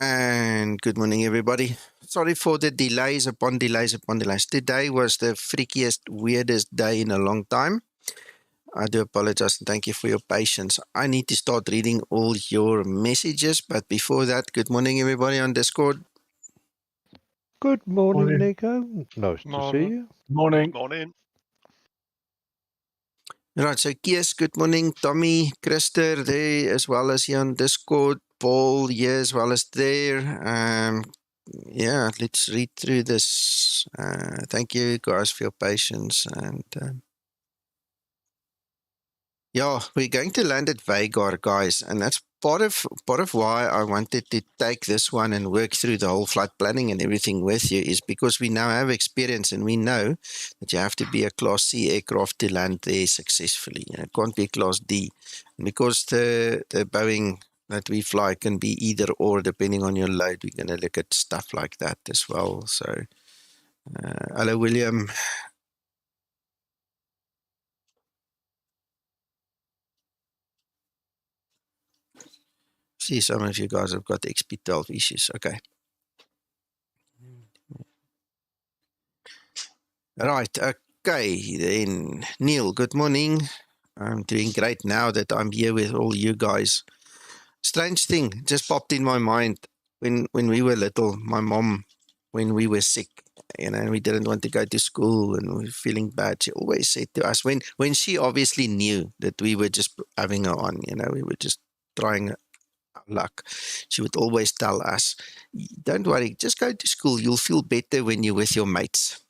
And good morning, everybody. Sorry for the delays upon delays upon delays. Today was the freakiest, weirdest day in a long time. I do apologize and thank you for your patience. I need to start reading all your messages, but before that, good morning, everybody on Discord. Good morning, Morning. Nico. Nice to see you. Morning. Morning. Right, so Kies, good morning. Tommy, Christer there as well as here on Discord. Paul here as well as there. Yeah, let's read through this. Thank you guys for your patience. And yeah, we're going to land at Vagar, guys, and that's part of why I wanted to take this one and work through the whole flight planning and everything with you, is because we now have experience and we know that you have to be a Class C aircraft to land there successfully. It can't be Class D, because the Boeing that we fly can be either or depending on your load. We're going to look at stuff like that as well. So, hello, William. See, some of you guys have got XP12 issues. Okay. Right. Okay. Then, Neil, good morning. I'm doing great now that I'm here with all you guys. Strange thing just popped in my mind when we were little. My mom, when we were sick, we didn't want to go to school and we were feeling bad, she always said to us, when she obviously knew that we were just having her on, we were just trying our luck, she would always tell us, don't worry, just go to school. You'll feel better when you're with your mates.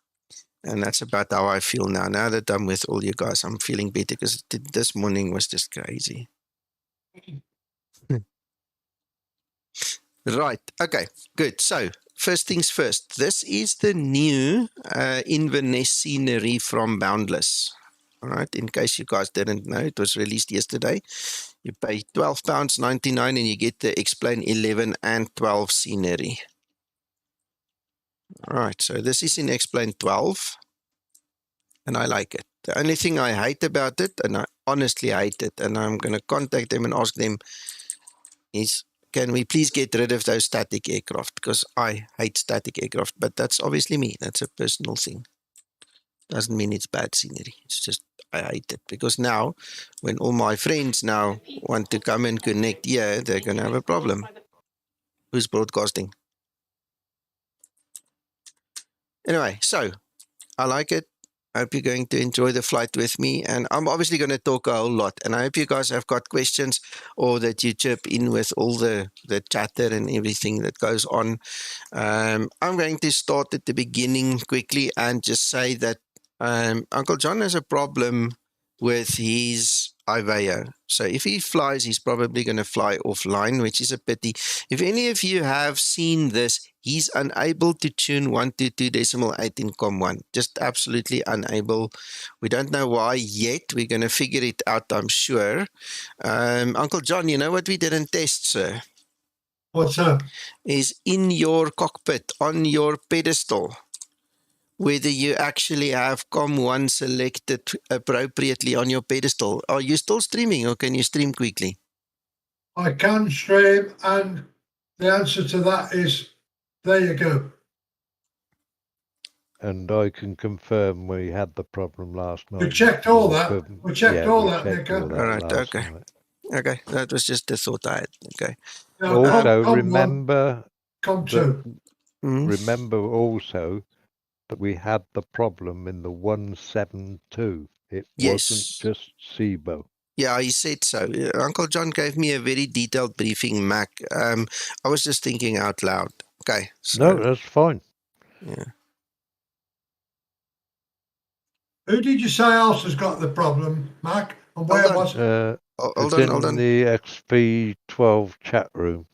And that's about how I feel now. Now that I'm with all you guys, I'm feeling better, because this morning was just crazy. Right. Okay, good. So, first things first. This is the new Inverness scenery from Boundless. All right. In case you guys didn't know, it was released yesterday. You pay £12.99 and you get the Explain 11 and 12 scenery. All right. So, this is in Explain 12. And I like it. The only thing I hate about it, and I honestly hate it, and I'm going to contact them and ask them, is can we please get rid of those static aircraft? Because I hate static aircraft, but that's obviously me. That's a personal thing. Doesn't mean it's bad scenery. It's just I hate it. Because now, when all my friends now want to come and connect here, they're going to have a problem. Who's broadcasting? Anyway, so I like it. I hope you're going to enjoy the flight with me. And I'm obviously going to talk a whole lot. And I hope you guys have got questions, or that you chip in with all the chatter and everything that goes on. I'm going to start at the beginning quickly and just say that Uncle John has a problem with his Iveo. So if he flies, he's probably going to fly offline, which is a pity. If any of you have seen this, he's unable to tune 122.8 in COM1. Just absolutely unable. We don't know why yet. We're going to figure it out, I'm sure. Uncle John, you know what we didn't test, sir? What's up? Is in your cockpit, on your pedestal, whether you actually have COM1 selected appropriately on your pedestal. Are you still streaming, or can you stream quickly? I can stream, and the answer to that is, there you go. And I can confirm we had the problem last night. We checked all that. We checked all that, Nico. All that all right, last okay. night. Okay, that was just a thought I had. Okay. No, Also, remember COM2. remember also that we had the problem in the 172. It wasn't just Zibo. Yeah, he said so. Uncle John gave me a very detailed briefing, Mac. I was just thinking out loud. Okay. So, no, that's fine. Yeah. Who did you say else has got the problem, Mac? And where was it? Hold on. On. The XP12 chat room.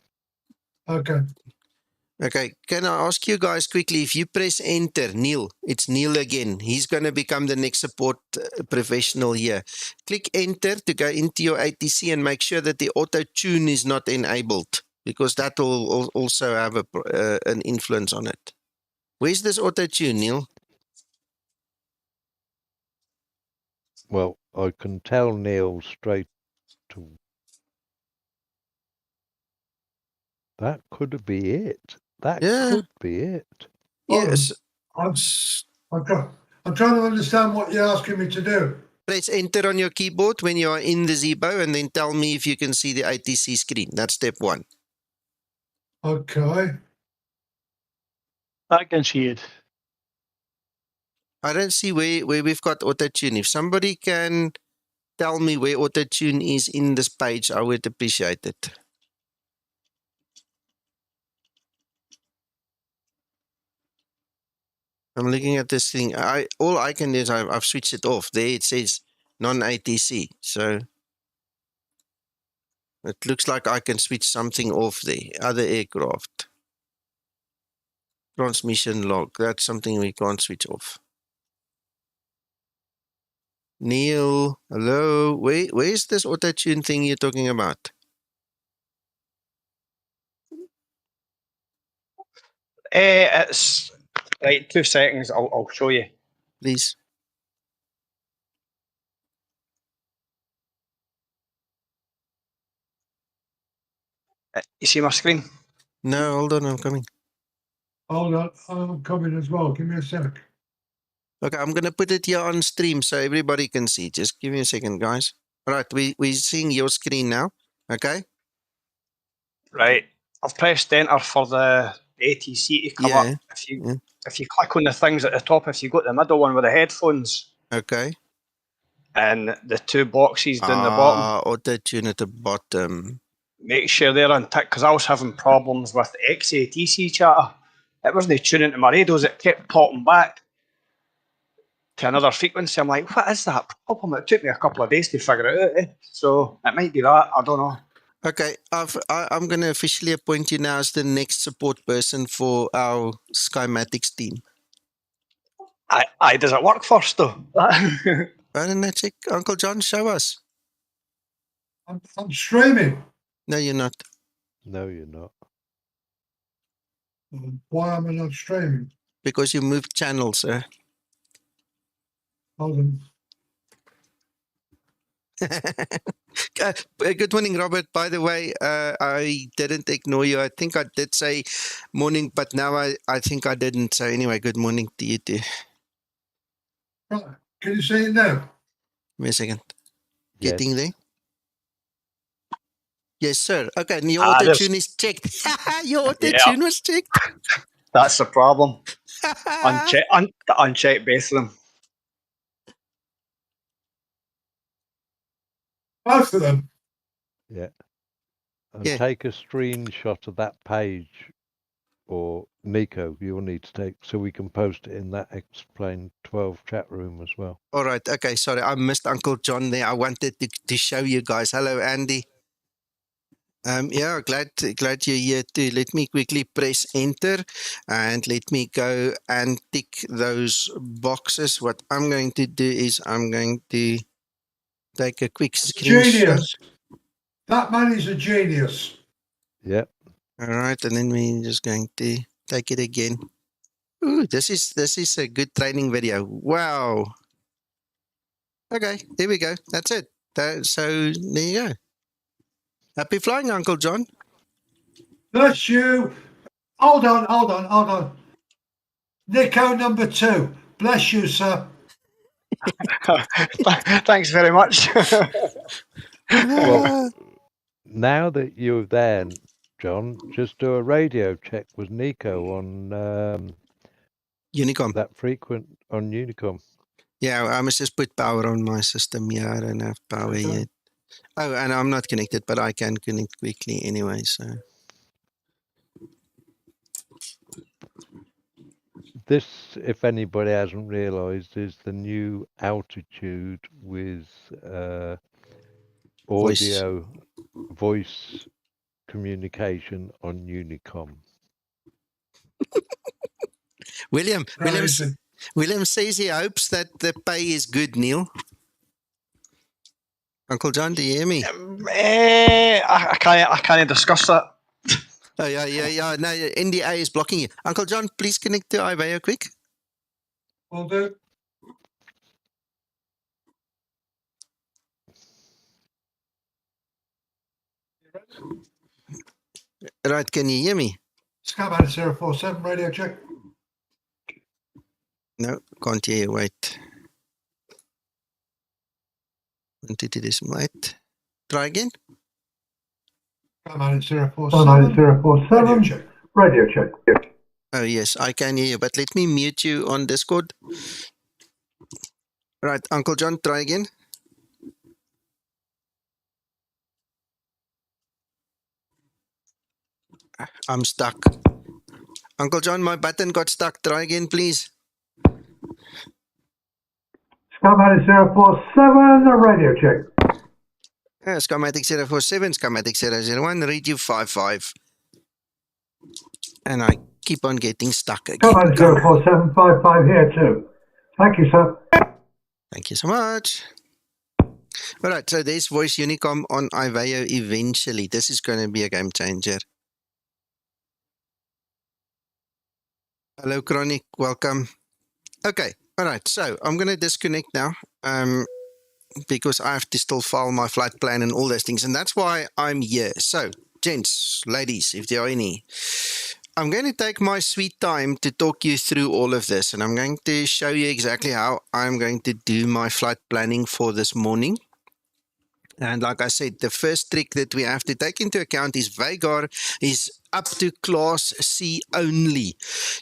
Okay. Okay, can I ask you guys quickly, if you press enter, Neil, it's Neil again. He's going to become the next support professional here. Click enter to go into your ATC and make sure that the auto tune is not enabled, because that will also have an influence on it. Where's this auto tune, Neil? Well, I can tell Neil straight to... That could be it. That Yeah. could be it. Yes. I'm trying to understand what you're asking me to do. Press enter on your keyboard when you are in the Zibo and then tell me if you can see the ATC screen. That's step 1. Okay. I can see it. I don't see where we've got auto-tune. If somebody can tell me where auto-tune is in this page, I would appreciate it. I'm looking at this thing. All I can do is I've switched it off. There it says non-ATC. So it looks like I can switch something off there. Other aircraft. Transmission log. That's something we can't switch off. Neil, hello. Where's this auto-tune thing you're talking about? It's right. 2 seconds. I'll show you. Please. You see my screen? No, hold on. I'm coming. Hold on. I'm coming as well. Give me a sec. Okay, I'm going to put it here on stream so everybody can see. Just give me a second, guys. All right, we're seeing your screen now. Okay? Right. I've pressed enter for the ATC to come up. If you click on the things at the top, if you go to the middle one with the headphones. Okay. And the 2 boxes down the bottom. Auto-tune at the bottom. Make sure they're unticked because I was having problems with XATC chatter. It wasn't tuning to my radios, it kept popping back to another frequency. I'm like, what is that problem? It took me a couple of days to figure it out. So it might be that, I don't know. Okay, I'm going to officially appoint you now as the next support person for our Skymatix team. Does it work first though? I don't know, check. Uncle John, show us. I'm streaming. No, you're not. No, you're not. Why am I not streaming? Because you moved channels, sir. Hold on. Good morning, Robert. By the way, I didn't ignore you. I think I did say morning, but now I think I didn't. So anyway, good morning to you too. Right. Can you see it now? Wait a second. Yes. Getting there? Yes, sir. Okay, and your auto-tune is checked. Your auto-tune was checked. That's the problem. Uncheck both of them. Both of them? Yeah. And take a screenshot of that page, or Nico, you'll need to take, so we can post it in that Explain 12 chat room as well. All right. Okay, sorry. I missed Uncle John there. I wanted to show you guys. Hello, Andy. Yeah, glad you're here too. Let me quickly press enter and let me go and tick those boxes. What I'm going to do is I'm going to take a quick screenshot. Genius. That man is a genius. Yep. All right, and then we're just going to take it again. Ooh, this is a good training video. Wow. Okay, there we go. That's it. So there you go. Happy flying, Uncle John. Bless you. Hold on. Nico number 2. Bless you, sir. Thanks very much. Well, now that you're there, John, just do a radio check with Nico on Unicom. That frequent on Unicom. Yeah, I must just put power on my system. Yeah, I don't have power yet. Oh, and I'm not connected, but I can connect quickly anyway, so. This, if anybody hasn't realised, is the new altitude with audio voice communication on Unicom. William says he hopes that the pay is good, Neil. Uncle John, do you hear me? I can't discuss that. Oh, yeah. No, NDA is blocking you. Uncle John, please connect to iVayo quick. Will do. Right, can you hear me? Skymatix 047, radio check. No, can't hear you. Wait. 122 decimal 8. Try again. Skymatix 047, radio check. Radio check. Oh, yes, I can hear you, but let me mute you on Discord. Right, Uncle John, try again. I'm stuck. Uncle John, my button got stuck. Try again, please. Skymatix 047, radio check. Skymatix 047, Skymatix 001, radio 55. And I keep on getting stuck again. Skymatix 04755 here too. Thank you, sir. Thank you so much. All right, so there's voice Unicom on Iveo eventually. This is going to be a game changer. Hello, Chronic. Welcome. Okay. All right. So I'm going to disconnect now because I have to still file my flight plan and all those things. And that's why I'm here. So, gents, ladies, if there are any, I'm going to take my sweet time to talk you through all of this. And I'm going to show you exactly how I'm going to do my flight planning for this morning. And like I said, the first trick that we have to take into account is Vagar is up to Class C only.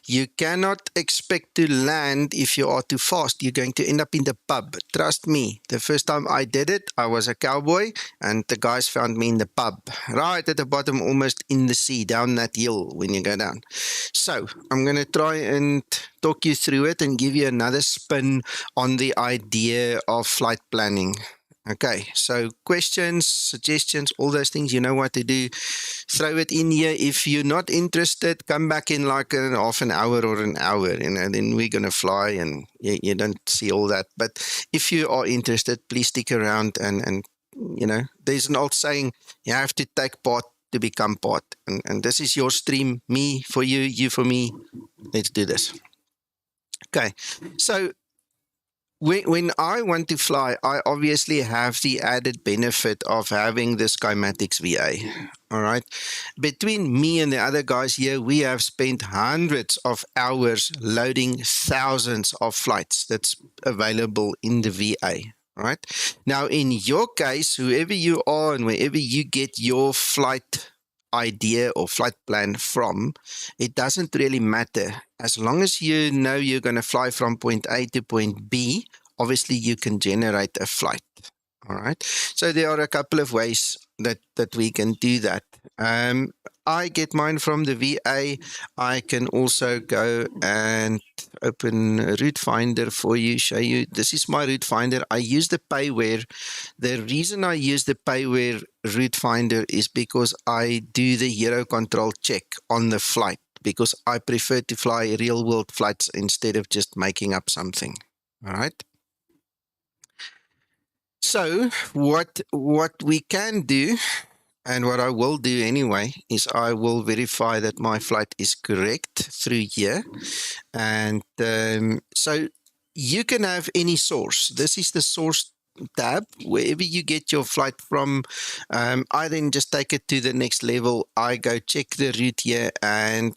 You cannot expect to land if you are too fast. You're going to end up in the pub. Trust me, the first time I did it, I was a cowboy and the guys found me in the pub, right at the bottom, almost in the sea, down that hill when you go down. So I'm going to try and talk you through it and give you another spin on the idea of flight planning. Okay, so questions, suggestions, all those things, you know what to do. Throw it in here. If you're not interested, come back in like half an hour or an hour, then we're going to fly and you don't see all that. But if you are interested, please stick around and there's an old saying, you have to take part to become part. And this is your stream, me for you, you for me. Let's do this. Okay, so when I want to fly, I obviously have the added benefit of having the Skymatix VA. All right. Between me and the other guys here, we have spent hundreds of hours loading thousands of flights that's available in the VA. Right. Now, in your case, whoever you are and wherever you get your flight idea or flight plan from, it doesn't really matter. As long as you know you're going to fly from point A to point B, obviously you can generate a flight. All right. So there are a couple of ways that we can do that. I get mine from the VA. I can also go and open a route finder for you, show you. This is my route finder. I use the Payware. The reason I use the Payware route finder is because I do the hero control check on the flight, because I prefer to fly real world flights instead of just making up something. All right. So what we can do, and what I will do anyway, is I will verify that my flight is correct through here. And so you can have any source. This is the source tab. Wherever you get your flight from, I then just take it to the next level. I go check the route here, and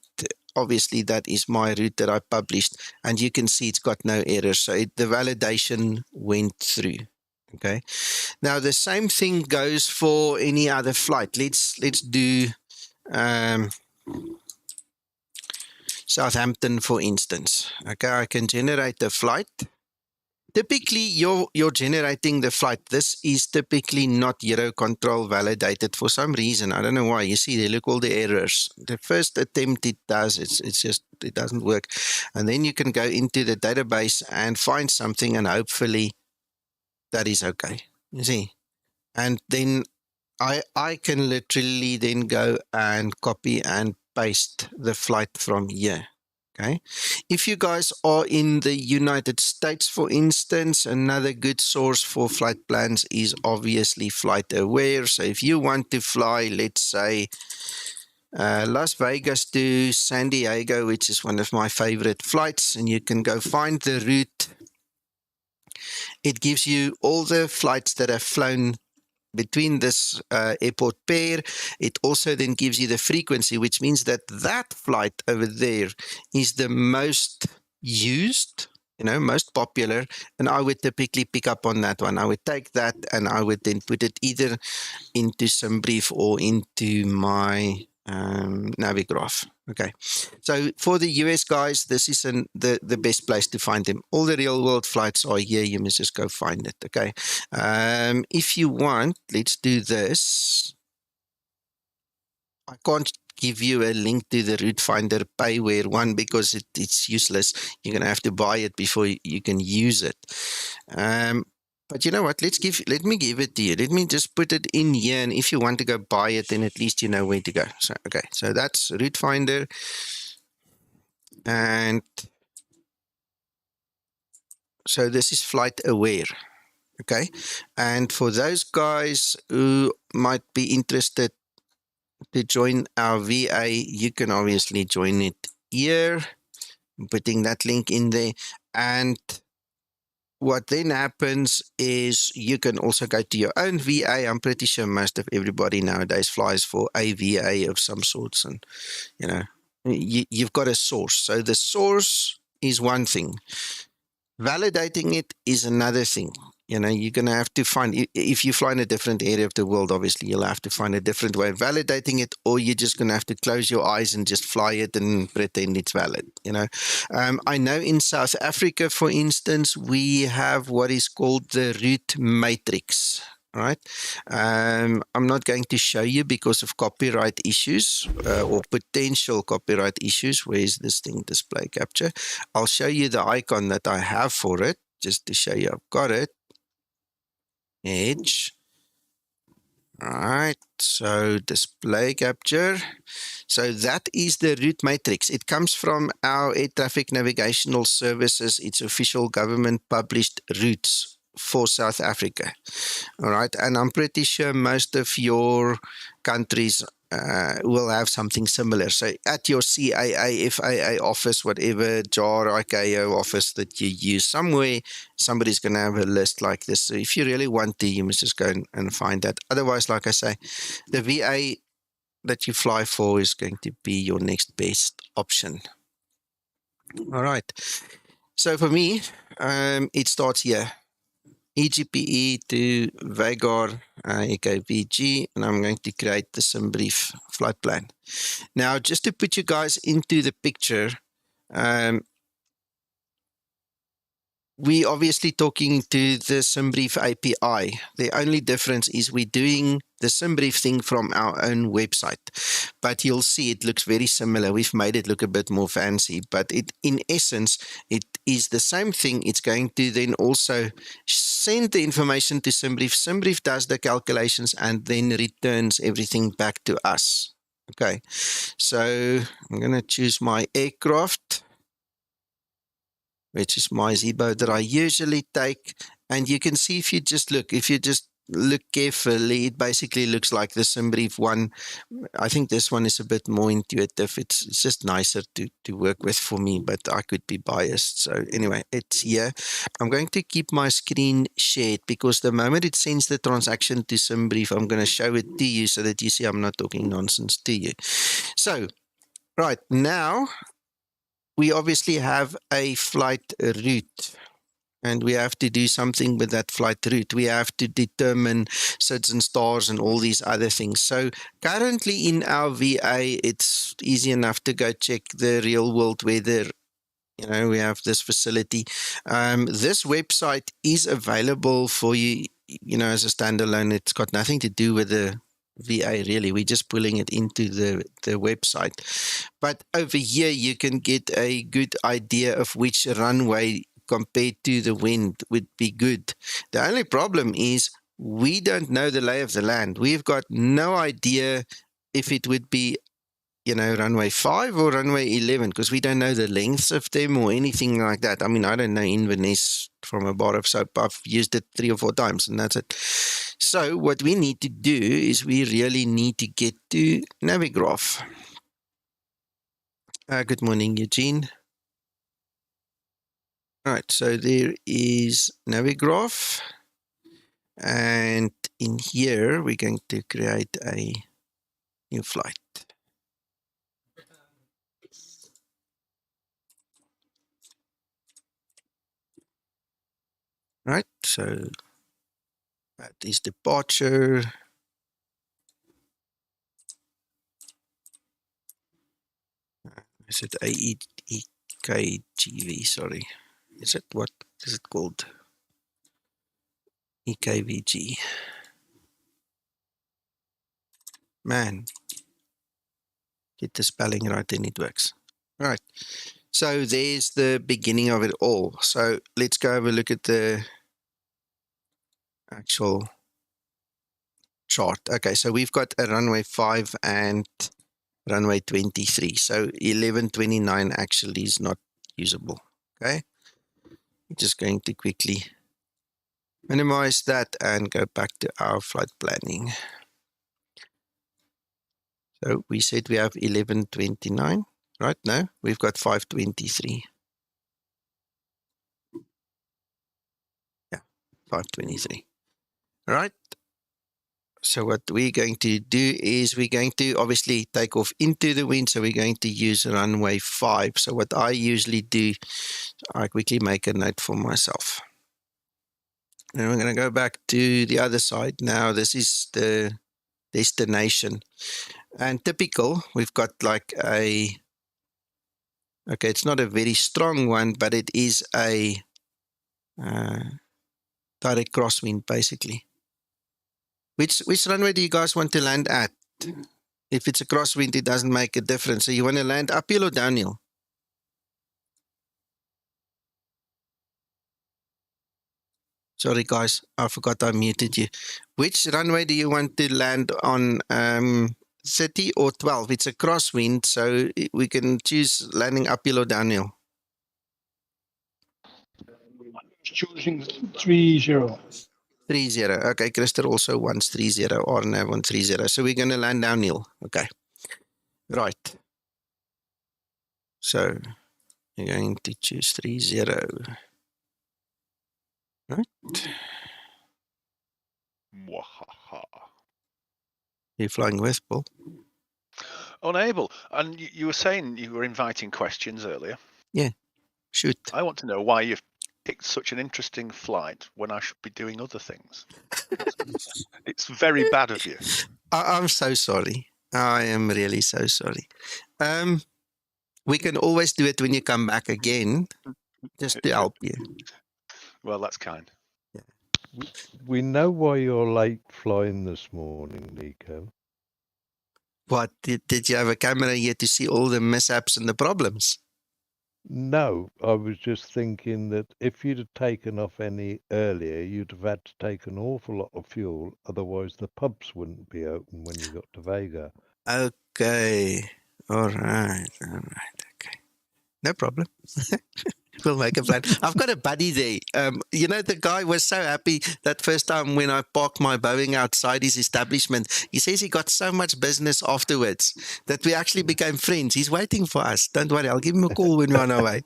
obviously that is my route that I published. And you can see it's got no errors. So the validation went through. Okay. Now the same thing goes for any other flight. Let's do Southampton, for instance. Okay, I can generate a flight. Typically, you're generating the flight. This is typically not Hero Control validated for some reason. I don't know why. You see, they look all the errors. The first attempt it does, it's just, it doesn't work. And then you can go into the database and find something, and hopefully that is okay. You see, and then I can literally then go and copy and paste the flight from here. Okay. If you guys are in the United States, for instance, another good source for flight plans is obviously Flight Aware. So if you want to fly, let's say, Las Vegas to San Diego, which is one of my favorite flights, and you can go find the route. It gives you all the flights that have flown between this airport pair. It also then gives you the frequency, which means that that flight over there is the most used, most popular, and I would typically pick up on that one. I would take that and I would then put it either into SimBrief or into my Navigraph. Okay, so for the US guys, this is the best place to find them. All the real world flights are here. You must just go find it. Okay, if you want, let's do this. I can't give you a link to the route finder payware one because it's useless. You're going to have to buy it before you can use it. But you know what? Let me give it to you. Let me just put it in here, and if you want to go buy it, then at least you know where to go. So okay, so that's route finder, and so this is flight aware. Okay, and for those guys who might be interested to join our VA, you can obviously join it here. I'm putting that link in there, and what then happens is you can also go to your own VA. I'm pretty sure most of everybody nowadays flies for a VA of some sorts, and you've got a source. So the source is one thing. Validating it is another thing. You're going to have to find, if you fly in a different area of the world, obviously you'll have to find a different way of validating it, or you're just going to have to close your eyes and just fly it and pretend it's valid. I know in South Africa, for instance, we have what is called the route matrix. Right. I'm not going to show you because of copyright issues or potential copyright issues. Where is this thing? Display capture. I'll show you the icon that I have for it just to show you I've got it. Edge. All right. So display capture. So that is the route matrix. It comes from our Air Traffic Navigational Services. It's official government published routes for South Africa. All right, and I'm pretty sure most of your countries will have something similar. So at your CAA, FAA office, whatever JAR, ICAO office that you use, somewhere somebody's going to have a list like this. So if you really want to, you must just go and find that. Otherwise, like I say, the VA that you fly for is going to be your next best option. All right. So for me, it starts here. EGPE to Vagar, EKVG, and I'm going to create the SimBrief flight plan. Now, just to put you guys into the picture, we obviously talking to the SimBrief API. The only difference is we're doing the SimBrief thing from our own website. But you'll see it looks very similar. We've made it look a bit more fancy, but in essence, it is the same thing. It's going to then also send the information to SimBrief. SimBrief does the calculations and then returns everything back to us. Okay, so I'm going to choose my aircraft, which is my Zibo that I usually take. And you can see if you just look carefully, it basically looks like the SimBrief one. I think this one is a bit more intuitive. It's just nicer to work with for me, but I could be biased. So anyway, it's here. I'm going to keep my screen shared because the moment it sends the transaction to SimBrief, I'm going to show it to you so that you see I'm not talking nonsense to you. So, right, now we obviously have a flight route. And we have to do something with that flight route. We have to determine SIDS and stars and all these other things. So currently in our VA, it's easy enough to go check the real world weather. We have this facility. This website is available for you, as a standalone. It's got nothing to do with the VA, really. We're just pulling it into the website. But over here, you can get a good idea of which runway compared to the wind would be good. The only problem is we don't know the lay of the land. We've got no idea if it would be, runway 5 or runway 11, because we don't know the lengths of them or anything like that. I mean, I don't know Inverness from a bar of soap. I've used it 3 or 4 times and that's it. So what we need to do is we really need to get to Navigraph. Good morning, Eugene. All right, so there is Navigraph, and in here, we're going to create a new flight. Right, so that is departure. Is it EKGV? Sorry. Is it, what is it called? EKVG. Man, get the spelling right and it works. Right. So there's the beginning of it all. So let's go have a look at the actual chart. Okay, so we've got a runway 5 and runway 23. So 1129 actually is not usable. Okay. I'm just going to quickly minimize that and go back to our flight planning. So we said we have 1129, right? No, we've got 523. Yeah, 523. All right. So what we're going to do is we're going to obviously take off into the wind. So we're going to use runway 5. So what I usually do, I quickly make a note for myself. And we're going to go back to the other side. Now this is the destination. And typical, we've got like a, okay, it's not a very strong one, but it is a direct crosswind basically. Which runway do you guys want to land at? If it's a crosswind, it doesn't make a difference. So you want to land uphill or downhill? Sorry guys, I forgot I muted you. Which runway do you want to land on? 30 or 12? It's a crosswind, so we can choose landing uphill or downhill. Choosing 30. 30. Okay, Christer also wants 30, or no, wants 30. So we're going to land downhill. Okay. Right. So you're going to choose 30. Right. Mwahaha. You're flying with, Paul? Unable. And you were saying you were inviting questions earlier. Yeah. Shoot. I want to know why you've picked such an interesting flight when I should be doing other things. It's very bad of you. I'm so sorry. I am really so sorry. We can always do it when you come back again, just to help you. Well, that's kind. We know why you're late flying this morning, Nico. What, did you have a camera here to see all the mishaps and the problems? No, I was just thinking that if you'd have taken off any earlier, you'd have had to take an awful lot of fuel. Otherwise, the pubs wouldn't be open when you got to Vagar. Okay. All right. Okay. No problem. We'll make a plan. I've got a buddy there. You know, the guy was so happy that first time when I parked my Boeing outside his establishment. He says he got so much business afterwards that we actually became friends. He's waiting for us. Don't worry, I'll give him a call when we're on our way.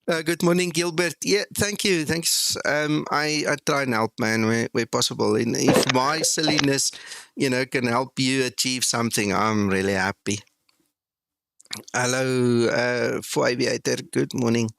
Good morning, Gilbert. Yeah, thank you. Thanks. I try and help, man, where possible. And if my silliness, can help you achieve something, I'm really happy. Hello, for Aviator. Good morning.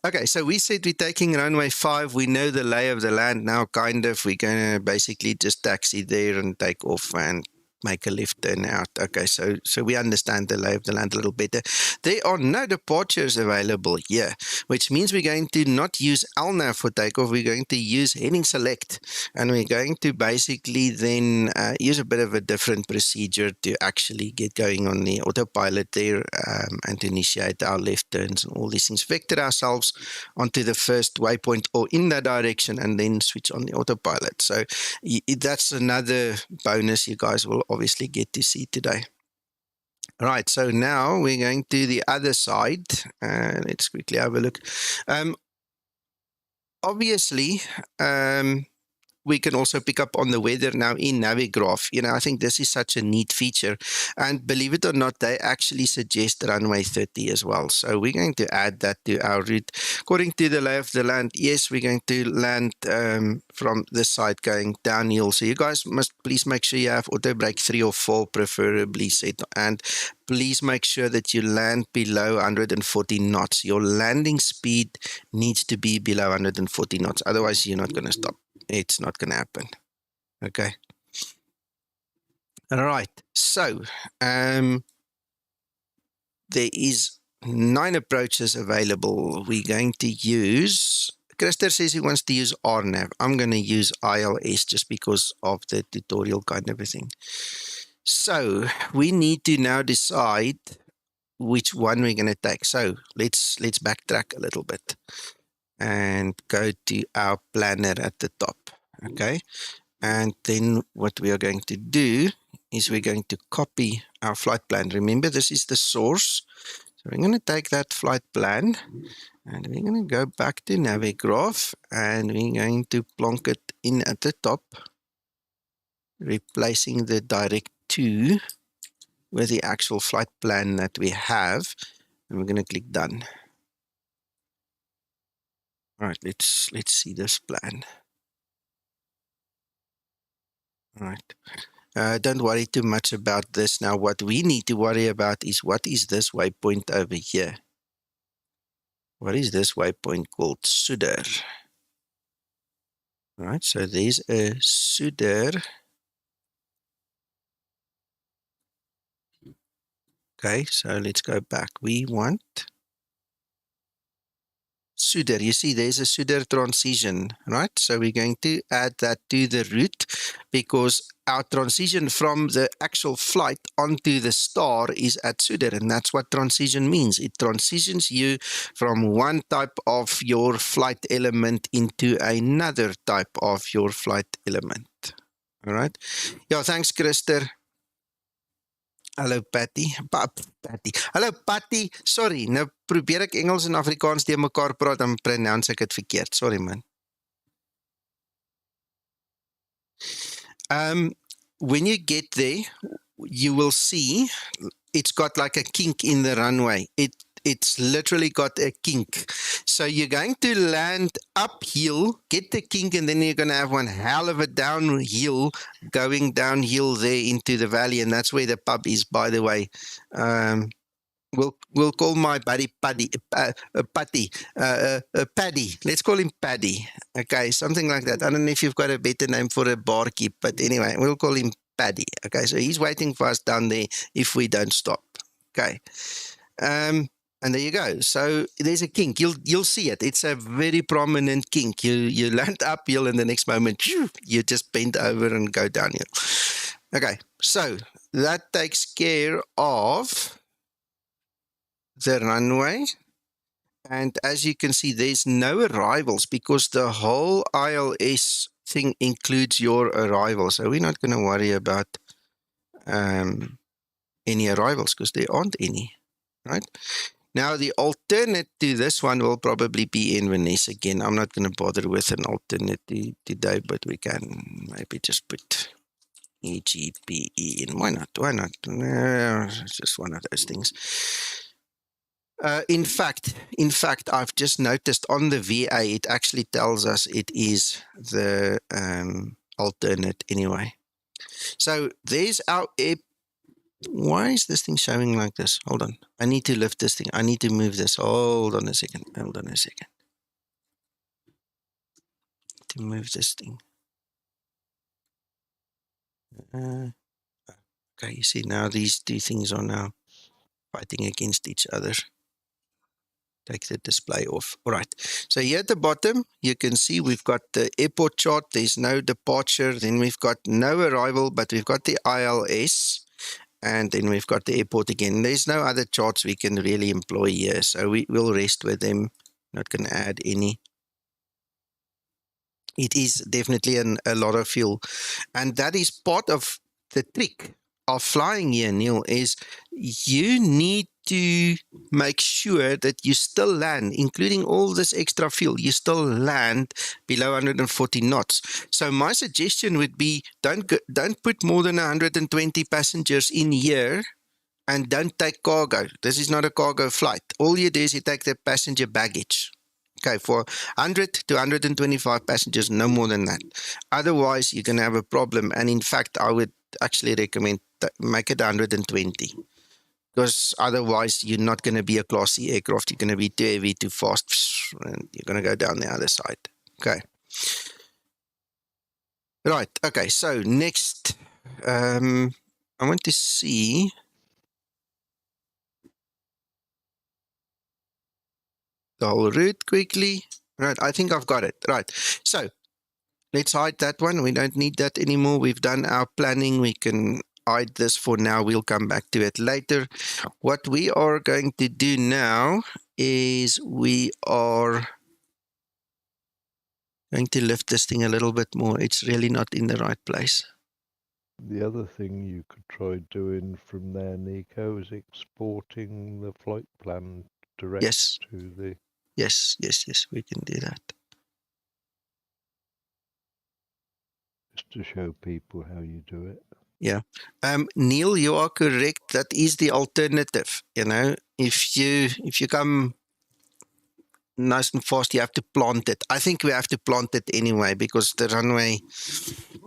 Okay, so we said we're taking runway 5. We know the lay of the land now, kind of. We're going to basically just taxi there and take off and make a left turn out. Okay, so we understand the lay of the land a little better. There are no departures available here, which means we're going to not use LNAV for takeoff. We're going to use heading select, and we're going to basically then use a bit of a different procedure to actually get going on the autopilot there and to initiate our left turns and all these things. Vector ourselves onto the first waypoint or in that direction and then switch on the autopilot. So that's another bonus you guys will obviously get to see today. Right, so now we're going to the other side. Let's quickly have a look. Obviously, we can also pick up on the weather now in Navigraph. You know, I think this is such a neat feature. And believe it or not, they actually suggest runway 30 as well. So we're going to add that to our route. According to the lay of the land, yes, we're going to land from this side going downhill. So you guys must please make sure you have auto brake 3 or 4 preferably set. And please make sure that you land below 140 knots. Your landing speed needs to be below 140 knots. Otherwise, you're not going to stop. It's not going to happen. Okay. All right. So, there is 9 approaches available. We're going to use... Christer says he wants to use RNAV. I'm going to use ILS just because of the tutorial kind of a thing. So, we need to now decide which one we're going to take. So, let's backtrack a little bit and go to our planner at the top. Okay. And then what we are going to do is we're going to copy our flight plan. Remember, this is the source. So we're going to take that flight plan and we're going to go back to Navigraph and we're going to plonk it in at the top, replacing the direct to with the actual flight plan that we have. And we're going to click done. All right, let's see this plan. All right. Don't worry too much about this. Now, what we need to worry about is what is this waypoint over here? What is this waypoint called? SUDUR. All right, so there's a SUDUR. Okay, so let's go back. We want SUDUR. You see, there's a SUDUR transition, right? So we're going to add that to the route because our transition from the actual flight onto the star is at SUDUR, and that's what transition means. It transitions you from one type of your flight element into another type of your flight element. All right? Yeah, thanks, Christer. Hallo Patty. Patty. Hallo Patty. Sorry, nou probeer ek Engels en Afrikaans die mekaar praat, dan pronounce ek het verkeerd. Sorry man. When you get there, you will see it's got like a kink in the runway. It's literally got a kink. So you're going to land uphill, get the kink, and then you're going to have one hell of a downhill, going downhill there into the valley, and that's where the pub is, by the way. We'll call my buddy Paddy. Paddy. Let's call him Paddy. Okay, something like that. I don't know if you've got a better name for a barkeep, but anyway, we'll call him Paddy. Okay, so he's waiting for us down there if we don't stop. Okay. And there you go. So there's a kink. You'll see it. It's a very prominent kink. You land uphill and the next moment you just bend over and go downhill. Okay, so that takes care of the runway. And as you can see, there's no arrivals because the whole ILS thing includes your arrival. So we're not going to worry about any arrivals because there aren't any, right? Now, the alternate to this one will probably be Inverness again. I'm not going to bother with an alternate today, but we can maybe just put EGPE in. Why not? Why not? It's just one of those things. In fact, I've just noticed on the VA, it actually tells us it is the alternate anyway. So there's our air. Why is this thing showing like this? Hold on. I need to lift this thing. I need to move this. Hold on a second. Hold on a second. To move this thing. Okay, you see now these two things are now fighting against each other. Take the display off. All right. So here at the bottom, you can see we've got the airport chart. There's no departure. Then we've got no arrival, but we've got the ILS. And then we've got the airport again. There's no other charts we can really employ here. So we will rest with them. Not going to add any. It is definitely a lot of fuel. And that is part of the trick of flying here, Neil, is you need to make sure that you still land, including all this extra fuel, you still land below 140 knots. So my suggestion would be don't put more than 120 passengers in here and don't take cargo. This is not a cargo flight. All you do is you take the passenger baggage. Okay, for 100 to 125 passengers, no more than that. Otherwise, you're going to have a problem. And in fact, I would actually recommend make it 120. Because otherwise, you're not going to be a Class C aircraft. You're going to be too heavy, too fast, and you're going to go down the other side. Okay. Right. Okay. So next, I want to see. The whole route quickly. Right. I think I've got it. Right. So let's hide that one. We don't need that anymore. We've done our planning. We can hide this for now. We'll come back to it later. What we are going to do now is we are going to lift this thing a little bit more. It's really not in the right place. The other thing you could try doing from there, Nico, is exporting the flight plan direct to the... Yes, we can do that. Just to show people how you do it. Yeah. Neil, you are correct. That is the alternative. You know, if you come nice and fast, you have to plant it. I think we have to plant it anyway because the runway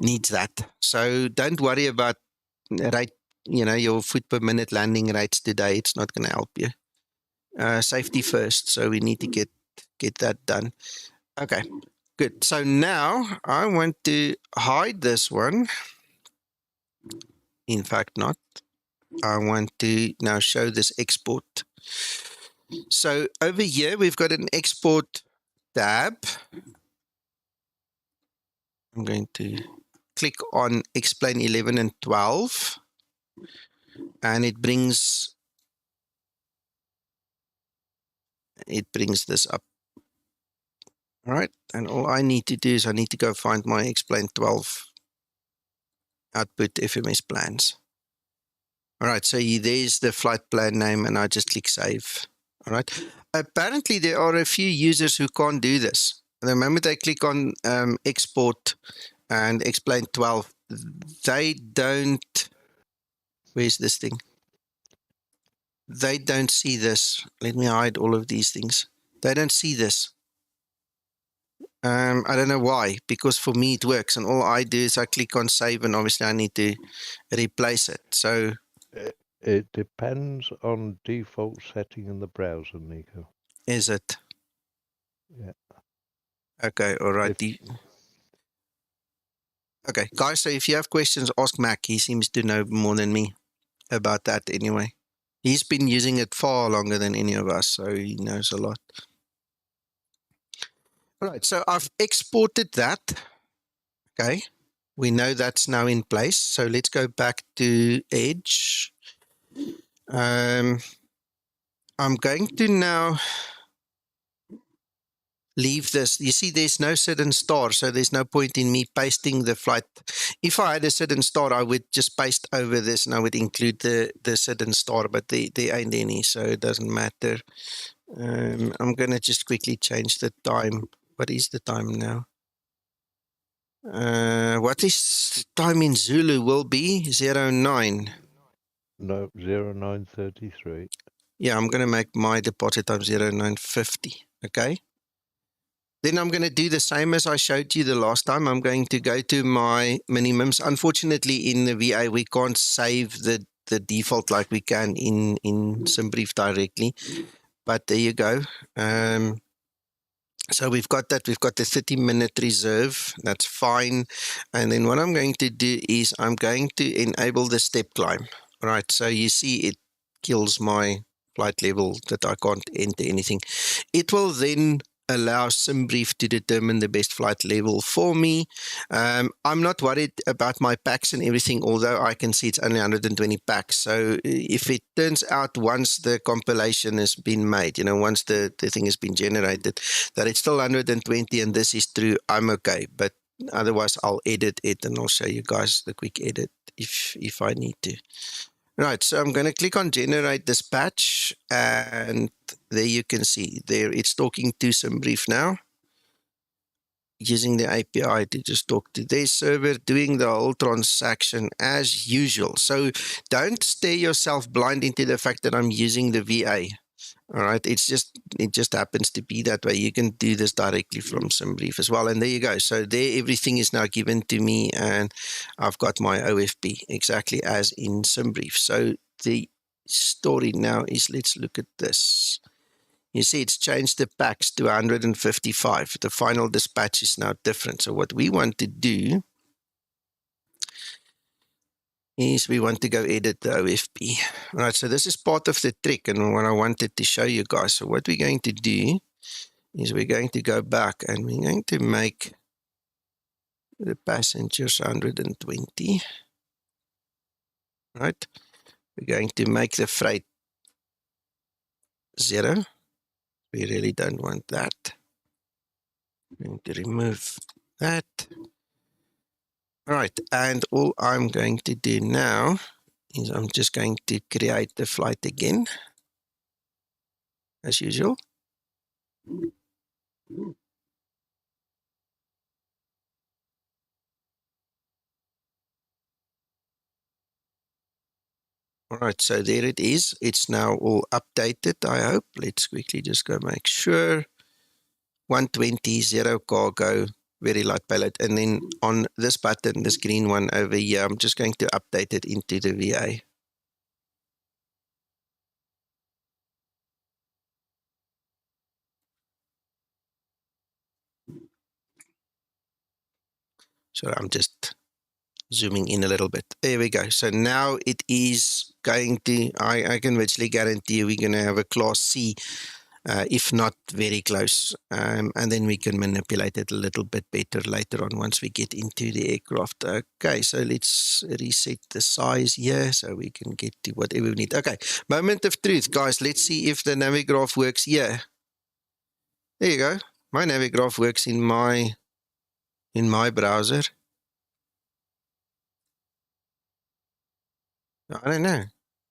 needs that. So don't worry about your foot per minute landing rates today. It's not going to help you. Safety first. So we need to get that done. Okay, good. So now I want to hide this one. In fact, not. I want to now show this export. So over here, we've got an export tab. I'm going to click on explain 11 and 12. And it brings this up. All right. And all I need to do is I need to go find my explain 12 output FMS plans. All right. So there's the flight plan name and I just click save. All right. Apparently, there are a few users who can't do this. The moment they click on export and explain 12, they don't. Where's this thing? They don't see this. Let me hide all of these things. They don't see this. I don't know why, because for me it works. And all I do is I click on save and obviously I need to replace it. So it depends on default setting in the browser, Nico. Is it? Yeah. Okay, all right. Okay, guys, so if you have questions, ask Mac. He seems to know more than me about that anyway. He's been using it far longer than any of us, so he knows a lot. All right, so I've exported that. Okay, we know that's now in place. So let's go back to Edge. I'm going to now leave this. You see, there's no SID and star, so there's no point in me pasting the flight. If I had a SID and star, I would just paste over this and I would include the SID and star, but there ain't any, so it doesn't matter. I'm going to just quickly change the time. What is the time now? What is time in Zulu will be? 09. No, 0933. Yeah, I'm going to make my departure time 0950. Okay. Then I'm going to do the same as I showed you the last time. I'm going to go to my minimums. Unfortunately, in the VA, we can't save the default like we can in SimBrief directly. But there you go. So we've got that. We've got the 30-minute reserve. That's fine. And then what I'm going to do is I'm going to enable the step climb. All right. So you see it kills my flight level that I can't enter anything. It will then allow SimBrief to determine the best flight level for me. I'm not worried about my packs and everything, although I can see it's only 120 packs. So if it turns out once the compilation has been made, once the thing has been generated, that it's still 120 and this is true, I'm okay. But otherwise, I'll edit it and I'll show you guys the quick edit if I need to. Right, so I'm going to click on generate dispatch, and there you can see there it's talking to SimBrief now, using the API to just talk to their server, doing the whole transaction as usual. So don't stare yourself blind into the fact that I'm using the VA. All right, it just happens to be that way. You can do this directly from SimBrief as well, and there you go. So there, everything is now given to me, and I've got my OFP exactly as in SimBrief. So the story now is, let's look at this. You see, it's changed the packs to 155. The final dispatch is now different. So what we want to do is we want to go edit the OFP. All right, so this is part of the trick and what I wanted to show you guys. So what we're going to do is we're going to go back and we're going to make the passengers 120. Right? We're going to make the freight 0. We really don't want that. I'm going to remove that. All right, and all I'm going to do now is I'm just going to create the flight again, as usual. All right, so there it is. It's now all updated, I hope. Let's quickly just go make sure. 120, 0 cargo, very light payload. And then on this button, this green one over here, I'm just going to update it into the VA. So I'm just zooming in a little bit. There we go. So now it is going to, I can virtually guarantee you we're going to have a Class C, if not very close. And then we can manipulate it a little bit better later on once we get into the aircraft. Okay, so let's reset the size here so we can get to whatever we need. Okay, moment of truth, guys. Let's see if the Navigraph works here. There you go. My Navigraph works in my browser. I don't know.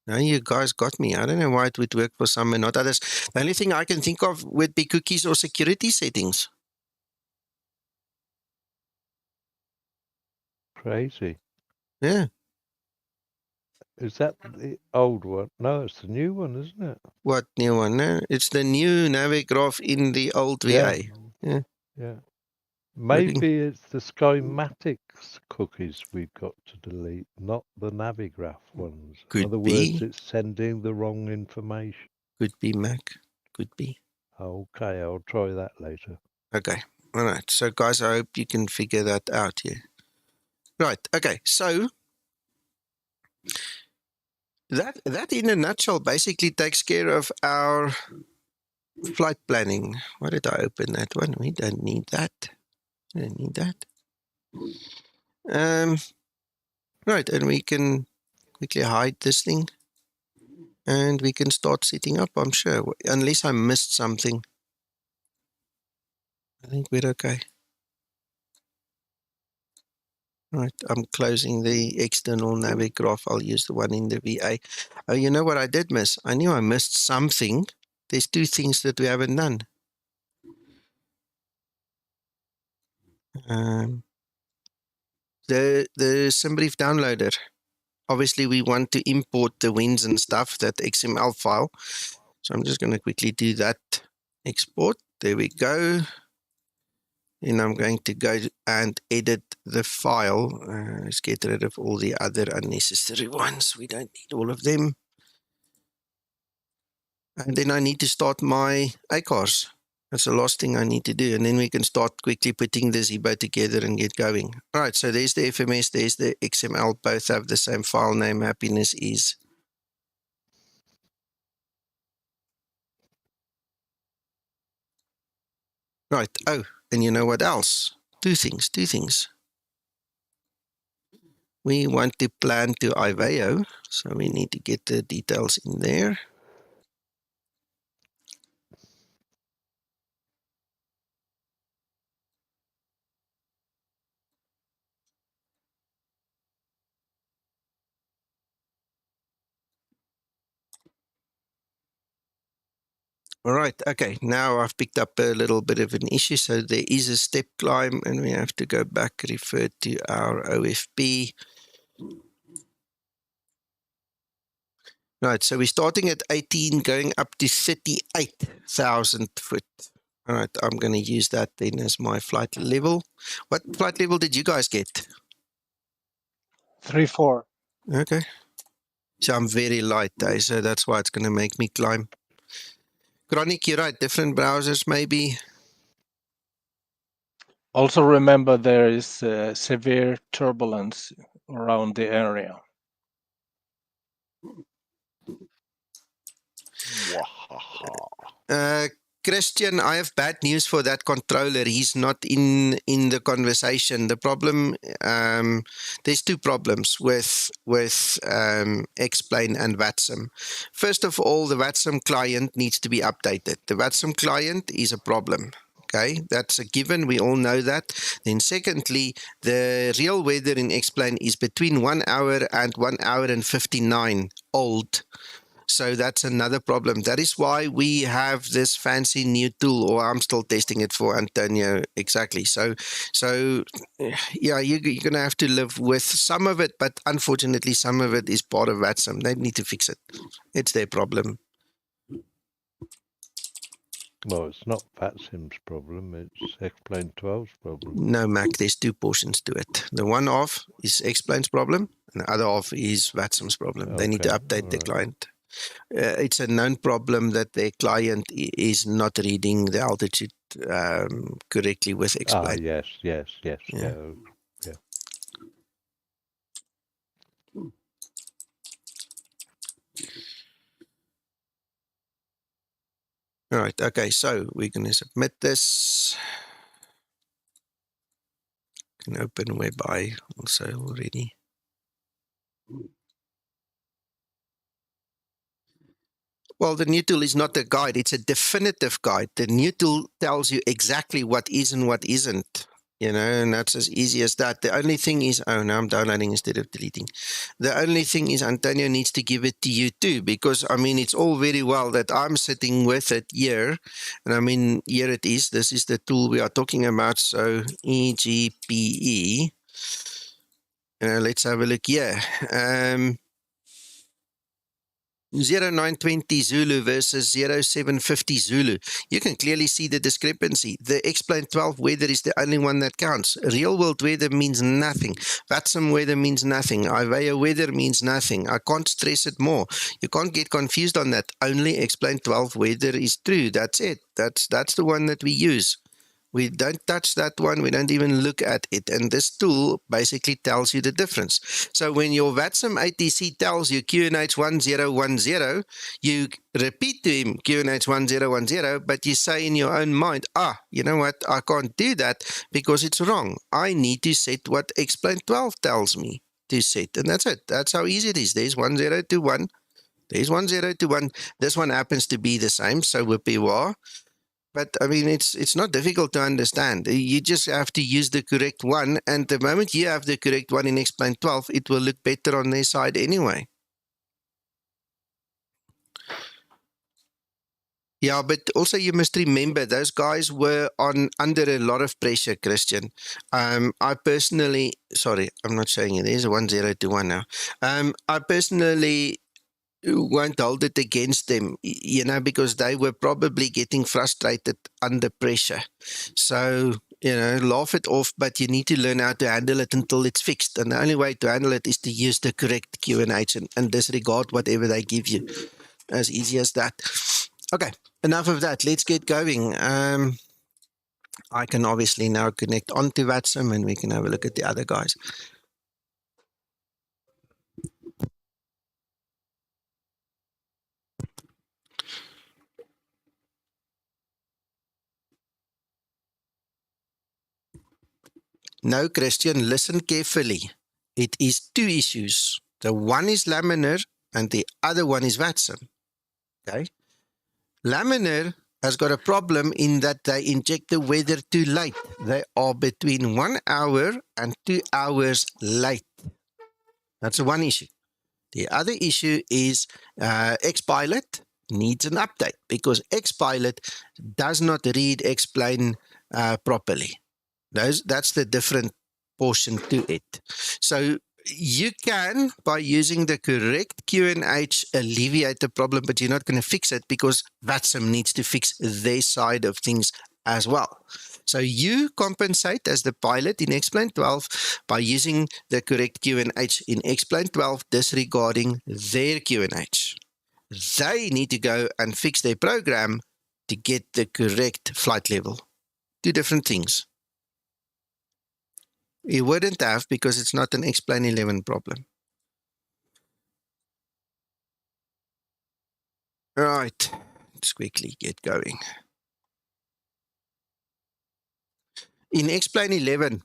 Now you guys got me. I don't know why it would work for some and not others. The only thing I can think of would be cookies or security settings. Crazy. Yeah. Is that the old one? No, it's the new one, isn't it? What new one? No, it's the new Navigraph in the old Yeah. VA. Yeah. Yeah. Maybe it's the Skymatix cookies we've got to delete, not the Navigraph ones. In other words, it's sending the wrong information. Could be, Mac. Could be. Okay, I'll try that later. Okay. All right. So, guys, I hope you can figure that out here. Right. Okay. So, that in a nutshell basically takes care of our flight planning. Why did I open that one? We don't need that. We don't need that. Right. And we can quickly hide this thing. And we can start setting up, I'm sure. Unless I missed something. I think we're okay. Right, I'm closing the external Navigraph. I'll use the one in the VA. Oh, you know what I did miss? I knew I missed something. There's two things that we haven't done. The SimBrief downloader. Obviously, we want to import the winds and stuff, that XML file. So I'm just going to quickly do that. Export. There we go. And I'm going to go and edit the file. Let's get rid of all the other unnecessary ones. We don't need all of them. And then I need to start my ACARs. That's the last thing I need to do. And then we can start quickly putting the Zibo together and get going. All right, so there's the FMS, there's the XML. Both have the same file name. Happiness is. Right. Oh, and you know what else? Two things. We want to plan to IVAO, so we need to get the details in there. All right, okay, now I've picked up a little bit of an issue. So there is a step climb and we have to go back, refer to our OFP. Right, so we're starting at 18, going up to 38,000 foot. All right, I'm going to use that then as my flight level. What flight level did you guys get? 3-4. Okay. So I'm very light, so that's why it's going to make me climb. Chronic, you're right, different browsers maybe. Also remember there is severe turbulence around the area. Christian, I have bad news for that controller. He's not in the conversation. The problem, there's two problems with Explain and VATSIM. First of all, the VATSIM client needs to be updated. The VATSIM client is a problem. Okay, that's a given. We all know that. Then secondly, the real weather in Explain is between 1 hour and 1 hour and 59 old. So that's another problem. That is why we have this fancy new tool, or I'm still testing it for Antonio. Exactly. So yeah, you're going to have to live with some of it, but unfortunately, some of it is part of VATSIM. They need to fix it. It's their problem. Well, it's not VATSIM's problem, it's Explain 12's problem. No, Mac, there's two portions to it. The one half is Explain's problem, and the other half is VATSIM's problem. They need to update the client. It's a known problem that their client is not reading the altitude correctly with Explain. Yes. Yeah. All right, okay, so we're going to submit this. Can open WebEye also already. Well, the new tool is not a guide, it's a definitive guide. The new tool tells you exactly what is and what isn't, you know, and that's as easy as that. The only thing is, oh, now I'm downloading instead of deleting. The only thing is Antonio needs to give it to you too, because, I mean, it's all very well that I'm sitting with it here, and I mean, here it is. This is the tool we are talking about, so EGPE. Let's have a look here. 0920 Zulu versus 0750 Zulu. You can clearly see the discrepancy. The Explain 12 weather is the only one that counts. Real world weather means nothing. VATSIM weather means nothing. IVEA weather means nothing. I can't stress it more. You can't get confused on that. Only Explain 12 weather is true. That's it. That's the one that we use. We don't touch that one. We don't even look at it. And this tool basically tells you the difference. So when your VATSIM ATC tells you QNH 1010, you repeat to him QNH 1010, but you say in your own mind, you know what? I can't do that because it's wrong. I need to set what Explain 12 tells me to set. And that's it. That's how easy it is. There's 1021. There's 1021. This one happens to be the same. So whoopie-wah. But, I mean, it's not difficult to understand. You just have to use the correct one. And the moment you have the correct one in Explain 12, it will look better on their side anyway. Yeah, but also you must remember, those guys were under a lot of pressure, Christian. I personally, sorry, I'm not showing you. There's a 1021 now. I personally won't hold it against them, you know, because they were probably getting frustrated under pressure. So, you know, laugh it off, but you need to learn how to handle it until it's fixed. And the only way to handle it is to use the correct QNH and disregard whatever they give you. As easy as that. Okay, enough of that. Let's get going. I can obviously now connect onto VATSIM and we can have a look at the other guys. No, Christian, listen carefully. It is two issues. The one is laminar and the other one is VATSIM. Okay? Laminar has got a problem in that they inject the weather too late. They are between 1 hour and 2 hours late. That's the one issue. The other issue is XPilot needs an update because XPilot does not read explain properly. That's the different portion to it. So you can, by using the correct QNH, alleviate the problem, but you're not going to fix it because VATSIM needs to fix their side of things as well. So you compensate as the pilot in Explain 12 by using the correct QNH in Explain 12, disregarding their QNH. They need to go and fix their program to get the correct flight level. Two different things. You wouldn't have because it's not an Explain 11 problem. Right, let's quickly get going. In Explain 11,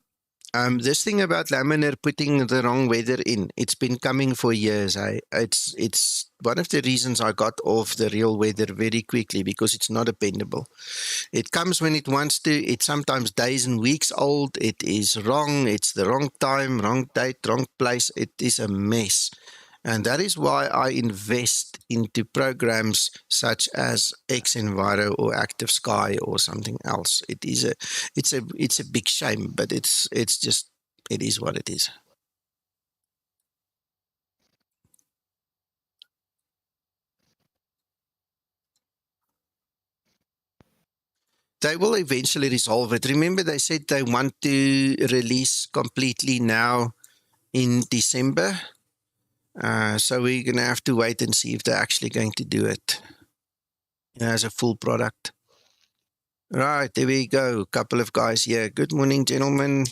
this thing about laminar putting the wrong weather in, it's been coming for years. It's one of the reasons I got off the real weather very quickly because it's not dependable. It comes when it wants to. It's sometimes days and weeks old. It is wrong. It's the wrong time, wrong date, wrong place. It is a mess. And that is why I invest into programs such as XEnviro or Active Sky or something else. It's a big shame, but it's just, it is what it is. They will eventually resolve it. Remember, they said they want to release completely now in December. So we're going to have to wait and see if they're actually going to do it as a full product. Right, there we go. A couple of guys here. Good morning, gentlemen.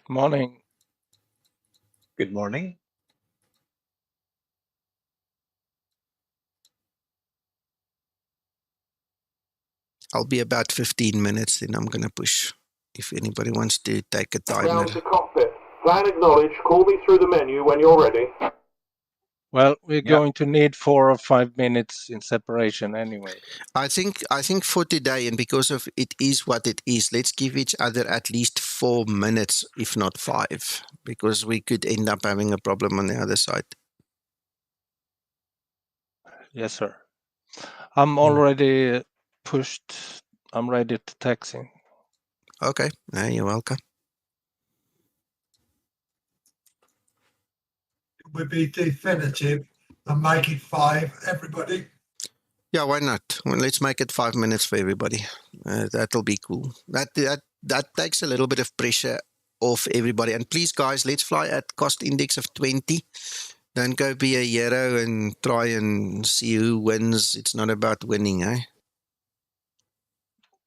Morning. Good morning. I'll be about 15 minutes, then I'm going to push. If anybody wants to take a timer. Ground to cockpit. Plan acknowledged. Call me through the menu when you're ready. Well, we're going to need 4 or 5 minutes in separation anyway. I think for today, and because of it is what it is, let's give each other at least 4 minutes, if not 5, because we could end up having a problem on the other side. Yes, sir. I'm already pushed. I'm ready to taxi. Okay, you're welcome. Would be definitive and make it 5, everybody. Yeah, why not? Well, let's make it 5 minutes for everybody. That'll be cool. That takes a little bit of pressure off everybody. And please, guys, let's fly at cost index of 20. Don't go be a hero and try and see who wins. It's not about winning, eh?